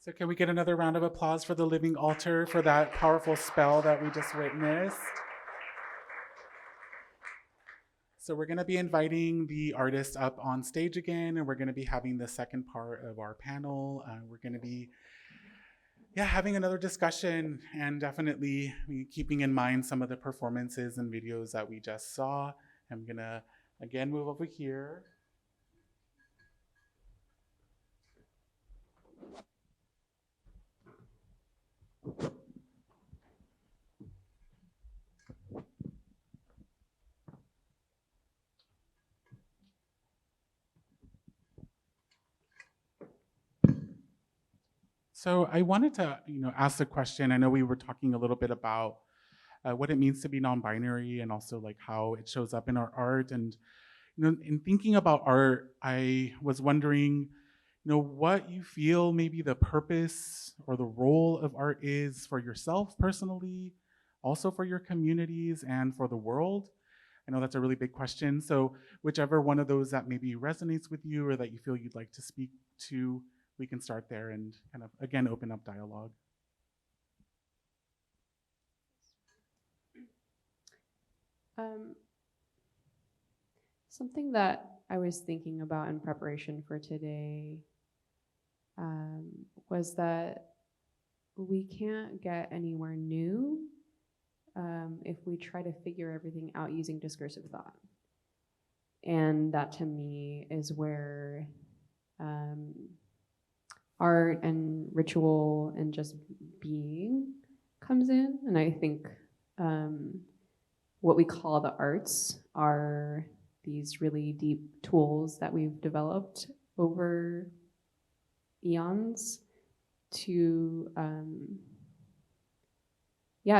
So can we get another round of applause for the living altar for that powerful spell that we just witnessed? So we're gonna be inviting the artist up on stage again, and we're gonna be having the second part of our panel. We're gonna be having another discussion and definitely keeping in mind some of the performances and videos that we just saw. I'm gonna again move over here. So I wanted to, ask the question. I know we were talking a little bit about what it means to be non-binary and also like how it shows up in our art. And in thinking about art, I was wondering, what you feel maybe the purpose or the role of art is for yourself personally, also for your communities and for the world. I know that's a really big question. So whichever one of those that maybe resonates with you or that you feel you'd like to speak to, we can start there and kind of, again, open up dialogue. Something that I was thinking about in preparation for today was that we can't get anywhere new if we try to figure everything out using discursive thought. And that to me is where art and ritual and just being comes in. And I think what we call the arts are these really deep tools that we've developed over eons to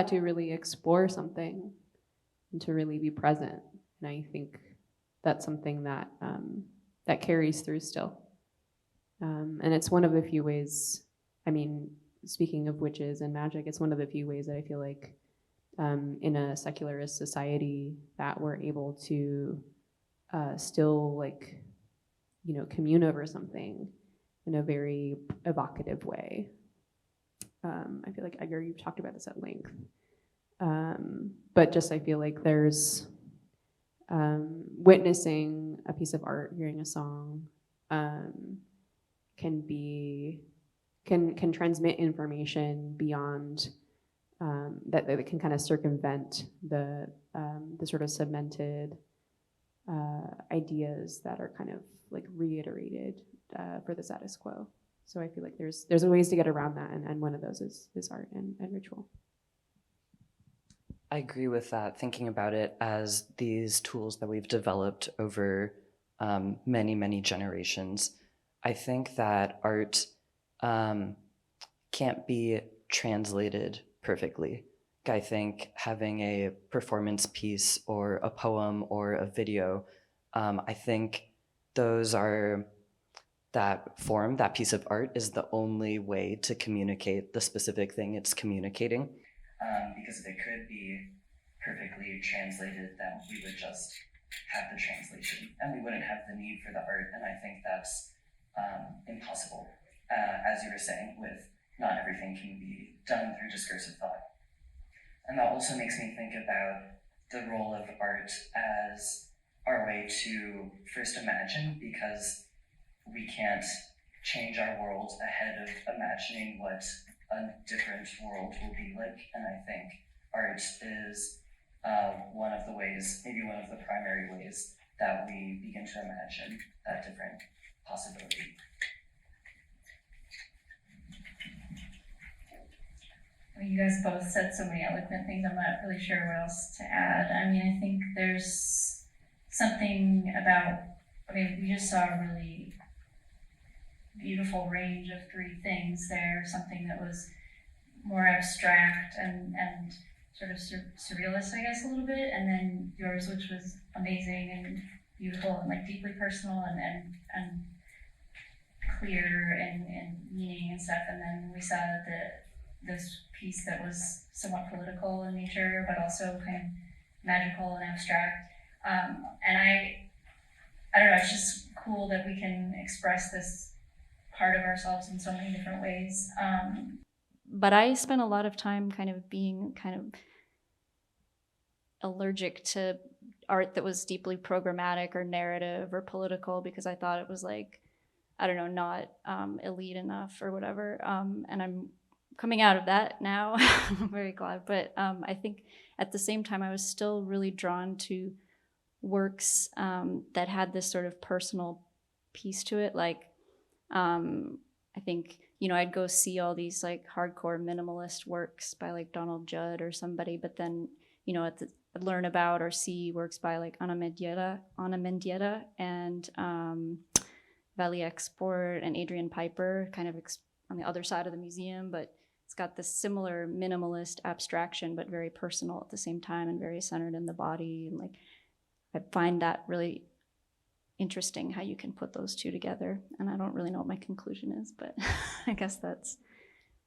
to really explore something and to really be present. And I think that's something that that carries through still. And it's one of the few ways, speaking of witches and magic, it's one of the few ways that I feel like in a secularist society that we're able to still commune over something in a very evocative way. I feel like, Edgar, you've talked about this at length. But just I feel like there's witnessing a piece of art, hearing a song, can transmit information beyond that can kind of circumvent the sort of cemented ideas that are kind of like reiterated for the status quo. So I feel like there's ways to get around that, and one of those is art and ritual. I agree with that, thinking about it as these tools that we've developed over many, many generations. I think that art can't be translated perfectly. I think having a performance piece or a poem or a video, I think that form, that piece of art is the only way to communicate the specific thing it's communicating. Because if it could be perfectly translated, then we would just have the translation and we wouldn't have the need for the art. And I think that's impossible, as you were saying, with not everything can be done through discursive thought. And that also makes me think about the role of art as our way to first imagine, because we can't change our world ahead of imagining what a different world will be like. And I think art is one of the ways, maybe one of the primary ways, that we begin to imagine that different possibility. You guys both said so many eloquent things, I'm not really sure what else to add. I think there's something about, we just saw a really beautiful range of three things there, something that was more abstract and sort of surrealist, I guess, a little bit, and then yours, which was amazing and beautiful and like deeply personal and clear and meaning and stuff. And then we saw this piece that was somewhat political in nature, but also kind of magical and abstract. And I don't know, it's just cool that we can express this part of ourselves in so many different ways. But I spent a lot of time kind of being kind of allergic to art that was deeply programmatic or narrative or political, because I thought it was like, I don't know, not elite enough or whatever. And I'm coming out of that now. I'm very glad. But I think at the same time, I was still really drawn to works that had this sort of personal piece to it. Like, I think, you know, I'd go see all these like hardcore minimalist works by like Donald Judd or somebody, but then, you know, I'd learn about or see works by like Ana Mendieta and Valley Export and Adrian Piper, kind of on the other side of the museum, but it's got this similar minimalist abstraction, but very personal at the same time and very centered in the body. And like, I find that really interesting how you can put those two together. And I don't really know what my conclusion is, but I guess that's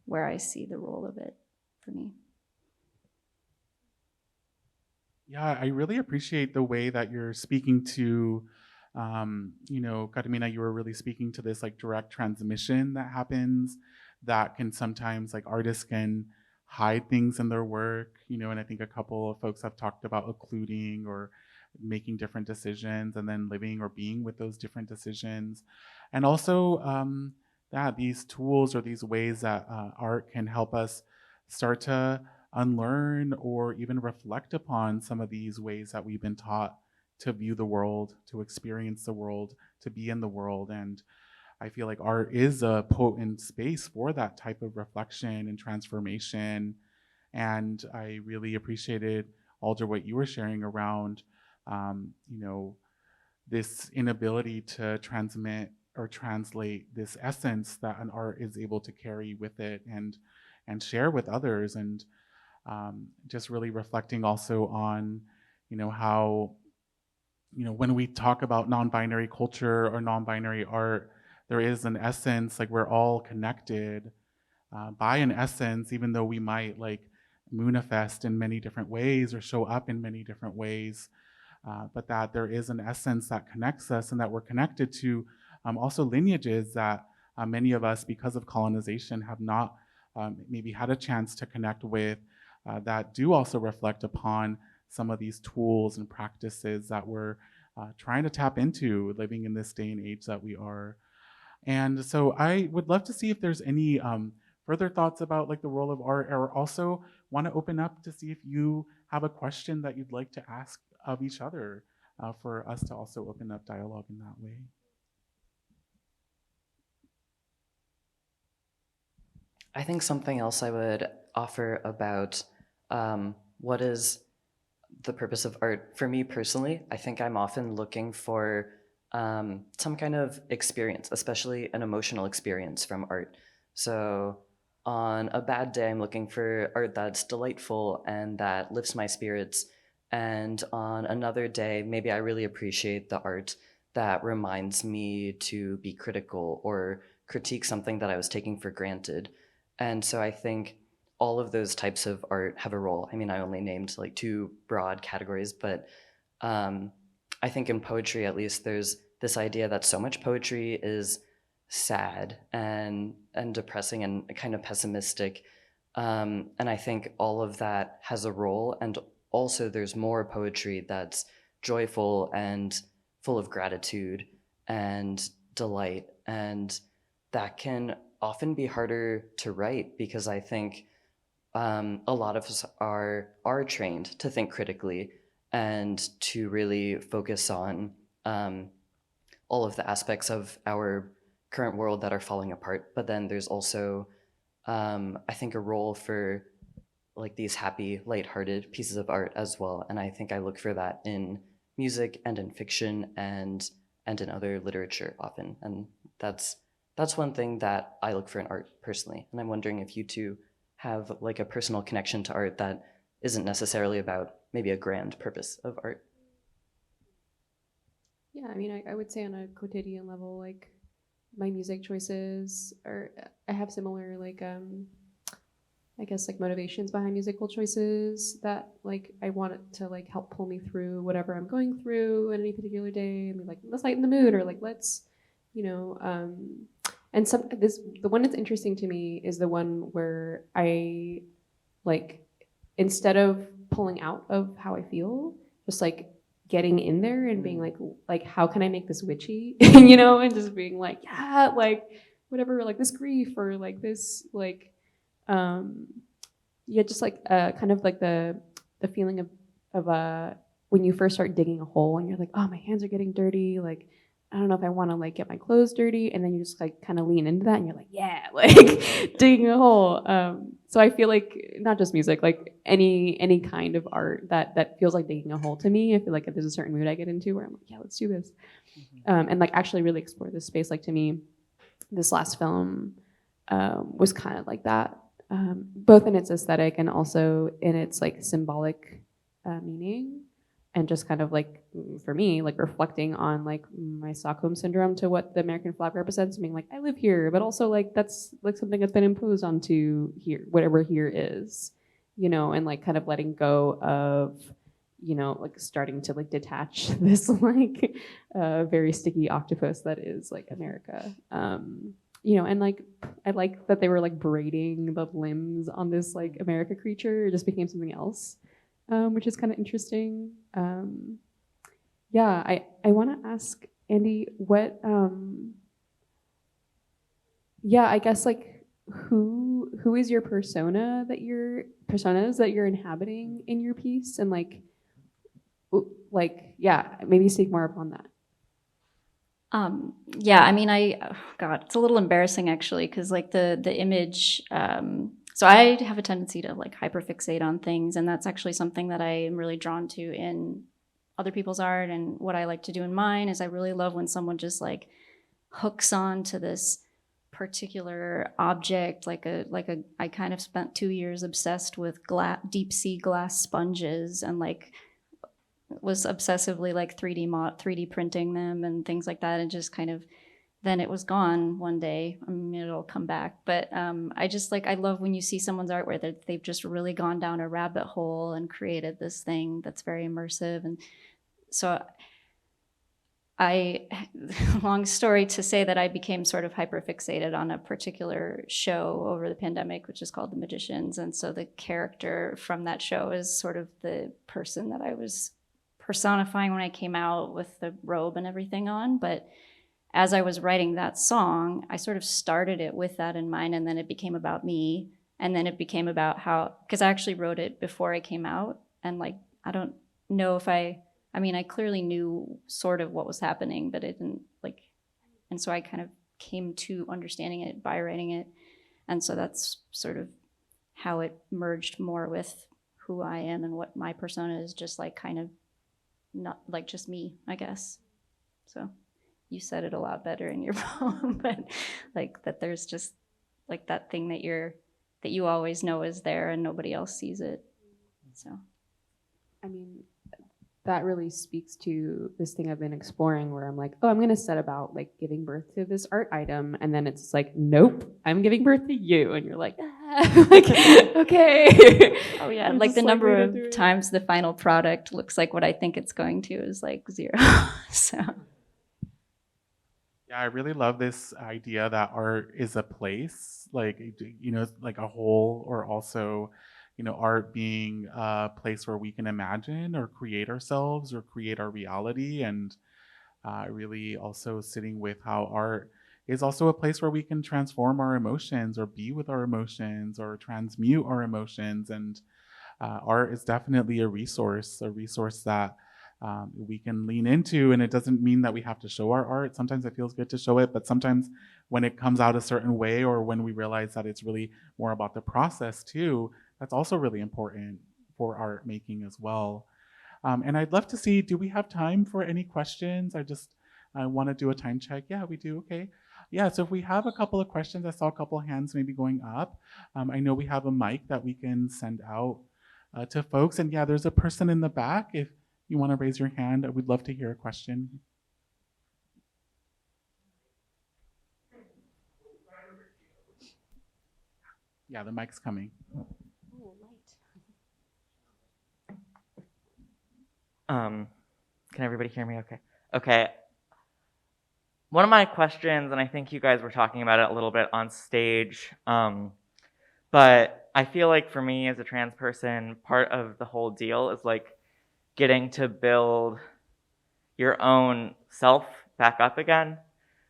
where I see the role of it for me. Yeah, I really appreciate the way that you're speaking to, you know, Carmina, you were really speaking to this like direct transmission that happens that can sometimes, like, artists can hide things in their work, you know, and I think a couple of folks have talked about occluding or making different decisions and then living or being with those different decisions. And also that these tools or these ways that art can help us start to unlearn or even reflect upon some of these ways that we've been taught to view the world, to experience the world, to be in the world. And I feel like art is a potent space for that type of reflection and transformation. And I really appreciated, Alder, what you were sharing around, you know, this inability to transmit or translate this essence that an art is able to carry with it and share with others. And just really reflecting also on, you know, how, you know, when we talk about non-binary culture or non-binary art, there is an essence, like we're all connected by an essence, even though we might like manifest in many different ways or show up in many different ways, but that there is an essence that connects us and that we're connected to also lineages that many of us, because of colonization, have not maybe had a chance to connect with, that do also reflect upon some of these tools and practices that we're trying to tap into living in this day and age that we are. And so I would love to see if there's any further thoughts about like the role of art, or also want to open up to see if you have a question that you'd like to ask of each other for us to also open up dialogue in that way. I think something else I would offer about what is the purpose of art for me personally. I think I'm often looking for some kind of experience, especially an emotional experience from art. So on a bad day, I'm looking for art that's delightful and that lifts my spirits. And on another day, maybe I really appreciate the art that reminds me to be critical or critique something that I was taking for granted. And so I think all of those types of art have a role. I mean, I only named like 2 broad categories, but I think in poetry, at least, there's this idea that so much poetry is sad and depressing and kind of pessimistic. And I think all of that has a role. And also there's more poetry that's joyful and full of gratitude and delight. And that can often be harder to write because I think a lot of us are trained to think critically and to really focus on all of the aspects of our current world that are falling apart. But then there's also, I think, a role for like these happy, lighthearted pieces of art as well. And I think I look for that in music and in fiction and in other literature often. And that's one thing that I look for in art personally. And I'm wondering if you two have like a personal connection to art that isn't necessarily about maybe a grand purpose of art. Yeah, I mean, I would say on a quotidian level, like my music choices are, I have similar like, I guess like motivations behind musical choices that like I want it to like help pull me through whatever I'm going through in any particular day and be like, let's lighten the mood or like let's, you know, And the one that's interesting to me is the one where I, like, instead of pulling out of how I feel, just like getting in there and being like how can I make this witchy, you know, and just being like, yeah, like whatever, like this grief or like this, like, yeah, just like kind of like the feeling of when you first start digging a hole and you're like, oh, my hands are getting dirty, like I don't know if I want to like get my clothes dirty, and then you just like kind of lean into that and you're like, yeah, like digging a hole. So I feel like not just music, like any kind of art that feels like digging a hole to me. I feel like if there's a certain mood I get into where I'm like, yeah, let's do this, and like actually really explore this space. Like to me, this last film was kind of like that, both in its aesthetic and also in its like symbolic meaning. And just kind of like, for me, like reflecting on like my Stockholm syndrome to what the American flag represents, being like, I live here, but also like that's like something that's been imposed onto here, whatever here is, you know, and like kind of letting go of, you know, like starting to like detach this like very sticky octopus that is like America. You know, and like I like that they were like braiding the limbs on this like America creature. It just became something else. Which is kind of interesting. Yeah, I want to ask Andy what, yeah, I guess like who is your personas that you're inhabiting in your piece, and like yeah, maybe speak more upon that. Yeah, I mean, God, it's a little embarrassing actually, because like the image, so I have a tendency to like hyperfixate on things, and that's actually something that I am really drawn to in other people's art. And what I like to do in mine is I really love when someone just like hooks on to this particular object, I kind of spent 2 years obsessed with deep sea glass sponges, and like was obsessively like 3D printing them and things like that, and just kind of then it was gone one day. I mean, it'll come back, but I just like, I love when you see someone's art where they've just really gone down a rabbit hole and created this thing that's very immersive. And so long story to say that I became sort of hyperfixated on a particular show over the pandemic, which is called The Magicians. And so the character from that show is sort of the person that I was personifying when I came out with the robe and everything on. But as I was writing that song, I sort of started it with that in mind, and then it became about me. And then it became about because I actually wrote it before I came out, and like, I don't know if I clearly knew sort of what was happening, but it didn't like, and so I kind of came to understanding it by writing it. And so that's sort of how it merged more with who I am and what my persona is, just like kind of not like just me, I guess. So you said it a lot better in your poem, but like that there's just like that thing that you always know is there and nobody else sees it. So I mean, that really speaks to this thing I've been exploring where I'm like, oh, I'm going to set about like giving birth to this art item. And then it's like, nope, I'm giving birth to you. And you're like, like, okay. Oh yeah. Like the number of times the final product looks like what I think it's going to is like 0. So. Yeah, I really love this idea that art is a place, like, you know, like a whole, or also, you know, art being a place where we can imagine or create ourselves or create our reality. And really also sitting with how art is also a place where we can transform our emotions or be with our emotions or transmute our emotions. And art is definitely a resource that we can lean into. And it doesn't mean that we have to show our art. Sometimes it feels good to show it, but sometimes when it comes out a certain way, or when we realize that it's really more about the process too, that's also really important for art making as well. And I'd love to see, do we have time for any questions? I want to do a time check. Yeah, we do. Okay. Yeah, so if we have a couple of questions, I saw a couple of hands maybe going up. I know we have a mic that we can send out to folks. And yeah, there's a person in the back. If you want to raise your hand, I would love to hear a question. Yeah, the mic's coming. Can everybody hear me okay? Okay. one of my questions, and I think you guys were talking about it a little bit on stage, but I feel like for me as a trans person, part of the whole deal is like getting to build your own self back up again.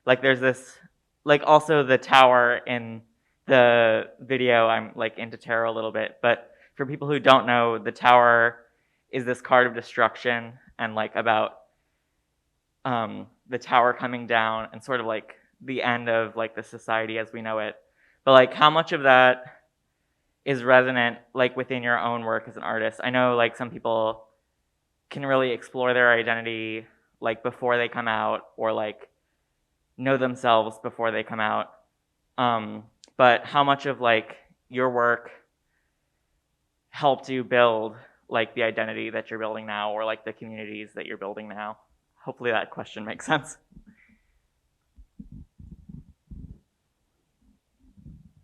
Like there's this, like also the tower in the video, I'm like into tarot a little bit, but for people who don't know, the tower is this card of destruction and like about the tower coming down and sort of like the end of like the society as we know it. But like how much of that is resonant like within your own work as an artist? I know like some people can really explore their identity like before they come out or like know themselves before they come out. But how much of like your work helped you build like the identity that you're building now or like the communities that you're building now? Hopefully that question makes sense.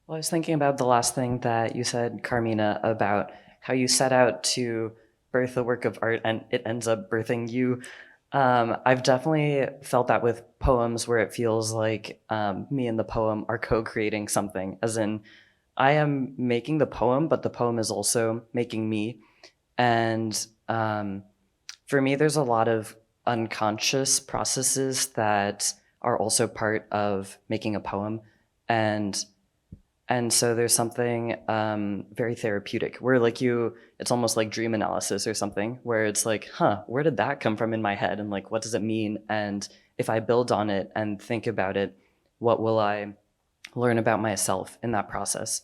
Well, I was thinking about the last thing that you said, Carmina, about how you set out to birth a work of art and it ends up birthing you. I've definitely felt that with poems where it feels like me and the poem are co-creating something, as in I am making the poem, but the poem is also making me. And for me, there's a lot of unconscious processes that are also part of making a poem. And so there's something very therapeutic where like it's almost like dream analysis or something where it's like, where did that come from in my head? And like, what does it mean? And if I build on it and think about it, what will I learn about myself in that process?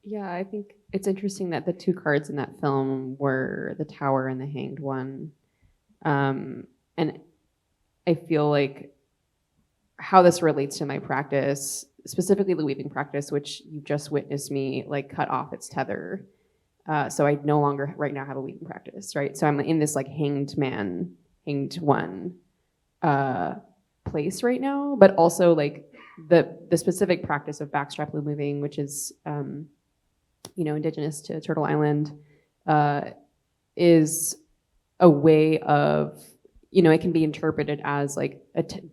Yeah, I think it's interesting that the two cards in that film were the Tower and the Hanged One. And I feel like how this relates to my practice, specifically the weaving practice, which you just witnessed me like cut off its tether. So I no longer right now have a weaving practice, right? So I'm in this like hanged man, hanged one place right now, but also like the specific practice of backstrap loom weaving, which is indigenous to Turtle Island, is a way of, it can be interpreted as like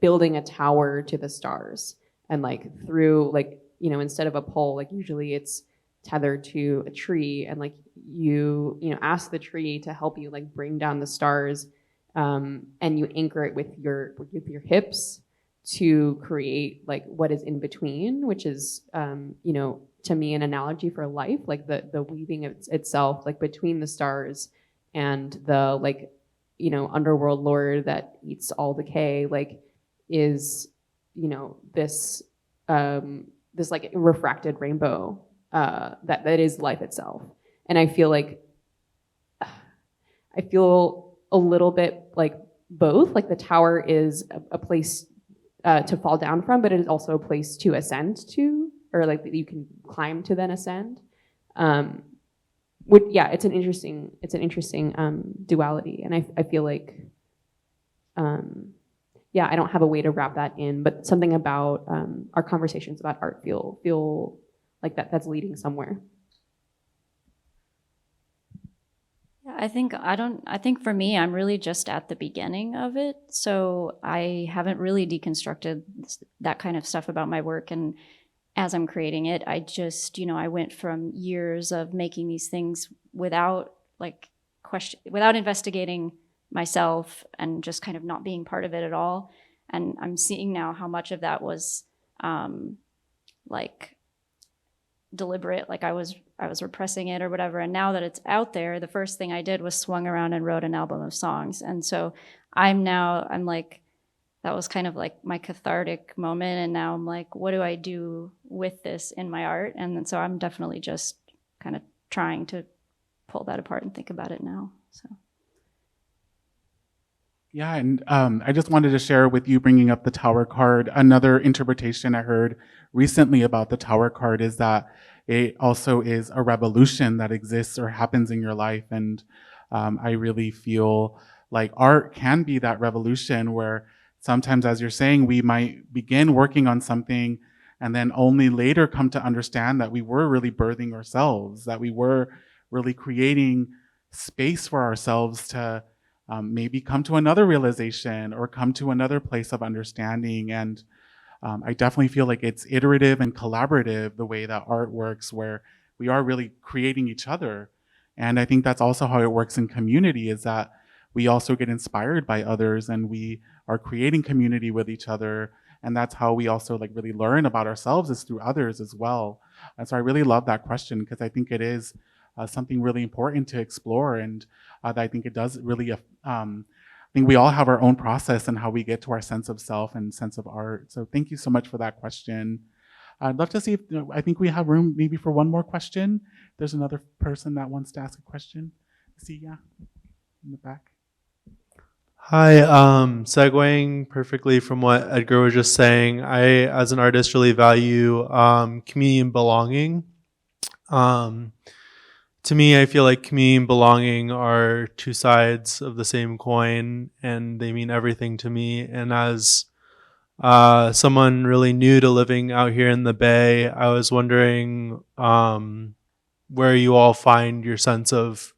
building a tower to the stars, and like through like, instead of a pole, like usually it's tethered to a tree, and like you ask the tree to help you like bring down the stars, and you anchor it with your hips to create like what is in between, which is to me an analogy for life, like the weaving itself, like between the stars and the like underworld lord that eats all decay, like is this like refracted rainbow that is life itself. And I feel a little bit like both, like the tower is a place to fall down from, but it is also a place to ascend to, or like that you can climb to then ascend. It's an interesting duality, and I feel like I don't have a way to wrap that in, but something about our conversations about art feel like that's leading somewhere. I think for me, I'm really just at the beginning of it. So I haven't really deconstructed that kind of stuff about my work. And as I'm creating it, I just, I went from years of making these things without without investigating myself and just kind of not being part of it at all. And I'm seeing now how much of that was deliberate, like I was repressing it or whatever. And now that it's out there, the first thing I did was swung around and wrote an album of songs. And so I'm like, that was kind of like my cathartic moment. And now I'm like, what do I do with this in my art? And then, so I'm definitely just kind of trying to pull that apart and think about it now. So. Yeah, and I just wanted to share with you, bringing up the Tower card, another interpretation I heard recently about the Tower card is that it also is a revolution that exists or happens in your life. And I really feel like art can be that revolution where sometimes, as you're saying, we might begin working on something and then only later come to understand that we were really birthing ourselves, that we were really creating space for ourselves to maybe come to another realization or come to another place of understanding. And I definitely feel like it's iterative and collaborative, the way that art works, where we are really creating each other. And I think that's also how it works in community, is that we also get inspired by others and we are creating community with each other. And that's how we also like really learn about ourselves, is through others as well. And so I really love that question, because I think it is something really important to explore. And I think it does really, I think we all have our own process and how we get to our sense of self and sense of art. So thank you so much for that question. I'd love to see if, I think we have room maybe for one more question. There's another person that wants to ask a question. See, yeah, in the back. Hi, segueing perfectly from what Edgar was just saying, I, as an artist, really value community and belonging. To me, I feel like community and belonging are two sides of the same coin, and they mean everything to me. And as someone really new to living out here in the Bay, I was wondering where you all find your sense of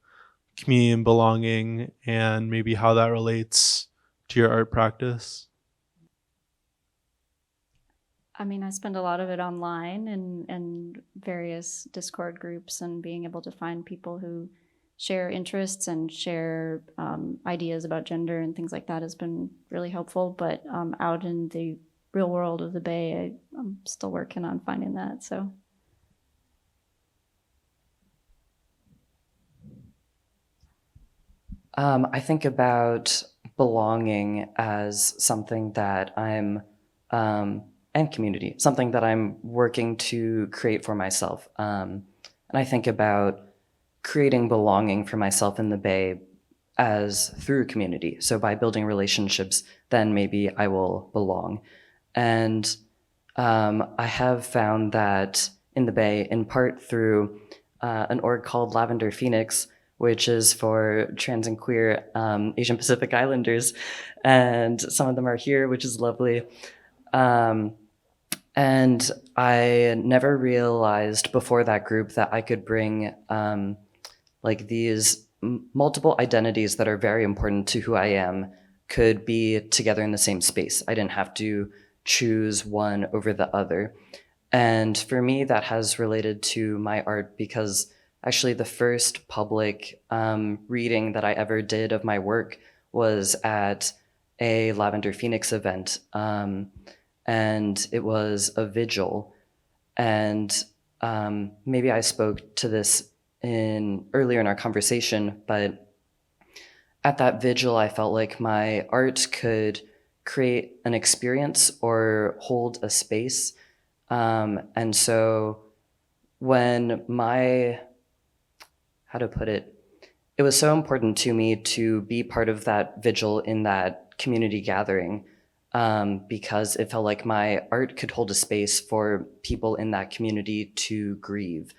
community and belonging, and maybe how that relates to your art practice. I mean, I spend a lot of it online and various Discord groups, and being able to find people who share interests and share ideas about gender and things like that has been really helpful. But out in the real world of the Bay, I'm still working on finding that. So. I think about belonging as something that I'm, and community, something that I'm working to create for myself. And I think about creating belonging for myself in the Bay as through community. So by building relationships, then maybe I will belong. And I have found that in the Bay, in part through an org called Lavender Phoenix, which is for trans and queer Asian Pacific Islanders. And some of them are here, which is lovely. And I never realized before that group that I could bring like these multiple identities that are very important to who I am could be together in the same space. I didn't have to choose one over the other. And for me, that has related to my art, because actually the first public reading that I ever did of my work was at a Lavender Phoenix event. And it was a vigil. And maybe I spoke to this earlier in our conversation, but at that vigil, I felt like my art could create an experience or hold a space. And so when how to put it, it was so important to me to be part of that vigil in that community gathering, because it felt like my art could hold a space for people in that community to grieve.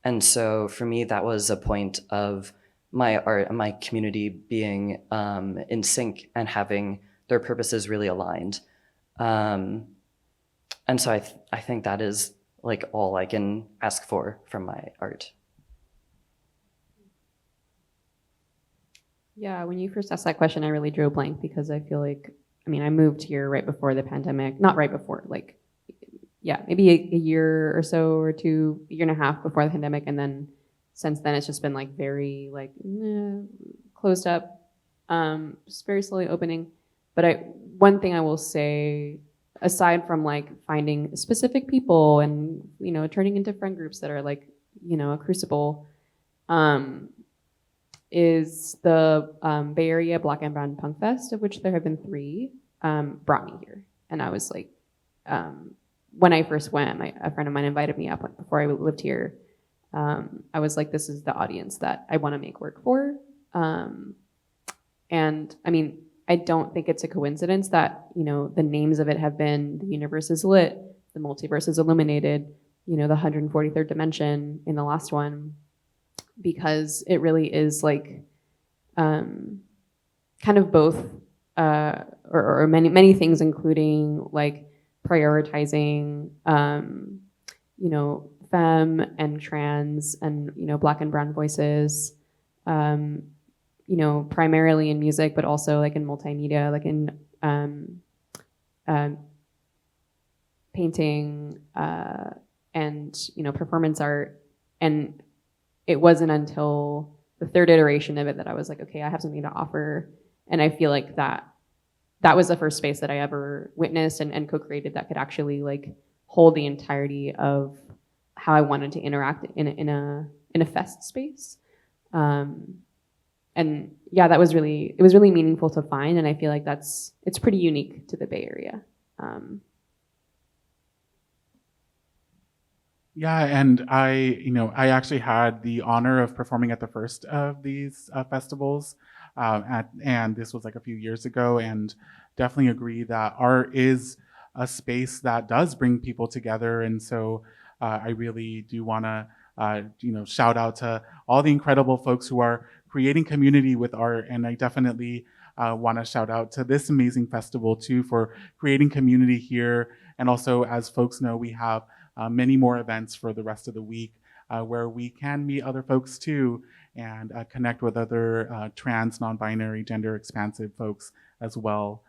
And so for me, that was a point of my art and my community being in sync and having their purposes really aligned. And so I think that is like all I can ask for from my art. Yeah, when you first asked that question, I really drew a blank, because I feel like, I mean, I moved here right before the pandemic, not right before, like, yeah, maybe a year or so or two, year and a half before the pandemic. And then since then, it's just been like very like closed up, just very slowly opening. But one thing I will say, aside from like finding specific people and, you know, turning into friend groups that are like, you know, a crucible, is the Bay Area Black and Brown Punk Fest, of which there have been 3, brought me here. And I was like, when I first went, a friend of mine invited me up before I lived here. I was like, this is the audience that I want to make work for. And I mean, I don't think it's a coincidence that, you know, the names of it have been The Universe is Lit, The Multiverse is Illuminated, you know, the 143rd Dimension in the last one, because it really is like kind of both or many things, including like prioritizing you know, femme and trans and, you know, Black and brown voices, primarily in music, but also like in multimedia, like in painting and performance art. And it wasn't until the third iteration of it that I was like, okay, I have something to offer. And I feel like that was the first space that I ever witnessed and co-created that could actually like hold the entirety of how I wanted to interact in a fest space. And yeah, it was really meaningful to find, and I feel like it's pretty unique to the Bay Area. Yeah, and I actually had the honor of performing at the first of these festivals, and this was like a few years ago, and definitely agree that art is a space that does bring people together, and so I really do want to shout out to all the incredible folks who are creating community with art, and I definitely want to shout out to this amazing festival too for creating community here, and also, as folks know, we have many more events for the rest of the week where we can meet other folks too and connect with other trans, non-binary, gender expansive folks as well.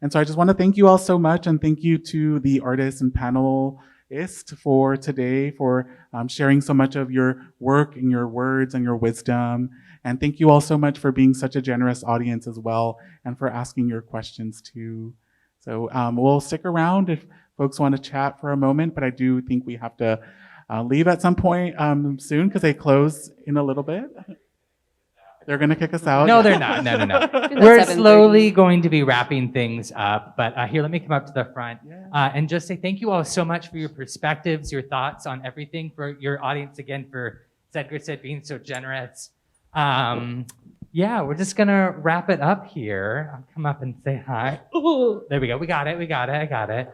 And so I just want to thank you all so much, and thank you to the artists and panelists for today for sharing so much of your work and your words and your wisdom. And thank you all so much for being such a generous audience as well and for asking your questions too. So we'll stick around if folks want to chat for a moment, but I do think we have to leave at some point soon because they close in a little bit. They're going to kick us out? No, they're not. No. We're slowly going to be wrapping things up, but here, let me come up to the front and just say thank you all so much for your perspectives, your thoughts on everything, for your audience, again, for, as Edgar said, being so generous. Yeah, we're just gonna wrap it up here. I'll come up and say hi. Ooh, there we go. We got it. I got it.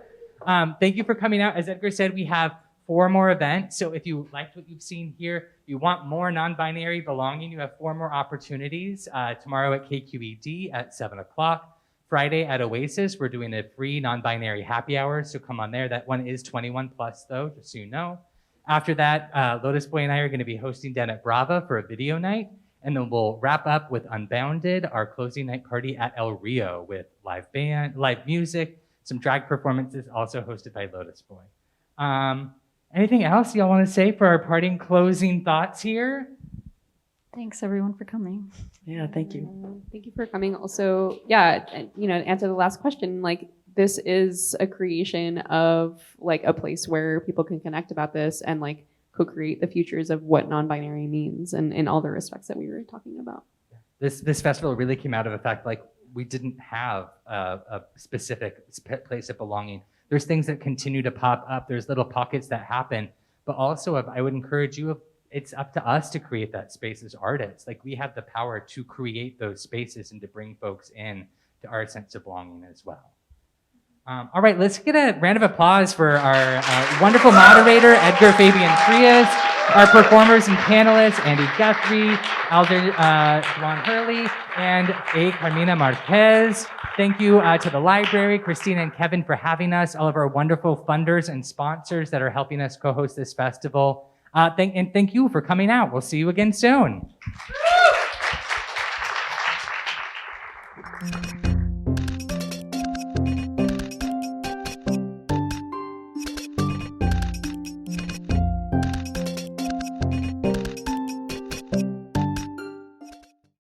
Thank you for coming out. As Edgar said, we have 4 more events. So if you liked what you've seen here, you want more non-binary belonging, you have 4 more opportunities. Tomorrow at KQED at 7 o'clock. Friday at Oasis, we're doing a free non-binary happy hour, so come on there. That one is 21 plus though, just so you know. After that, Lotus Boy and I are gonna be hosting down at Brava for a video night. And then we'll wrap up with Unbounded, our closing night party at El Rio with live band, live music, some drag performances, also hosted by Lotus Boy. Anything else y'all want to say for our parting closing thoughts here? Thanks everyone for coming. Yeah, thank you. Thank you for coming. Also, yeah, to answer the last question, like this is a creation of like a place where people can connect about this and like co-create the futures of what non-binary means and in all the respects that we were talking about. This festival really came out of the fact like we didn't have a specific place of belonging. There's things that continue to pop up. There's little pockets that happen, but also I would encourage you, it's up to us to create that space as artists. Like we have the power to create those spaces and to bring folks in to our sense of belonging as well. All right, let's get a round of applause for our wonderful moderator, Edgar Fabián Frías, our performers and panelists, Andy Guthrie, Alder Duan Hurley, and Carmina Marquez. Thank you to the library, Christine and Kevin, for having us, all of our wonderful funders and sponsors that are helping us co-host this festival. Thank you for coming out. We'll see you again soon.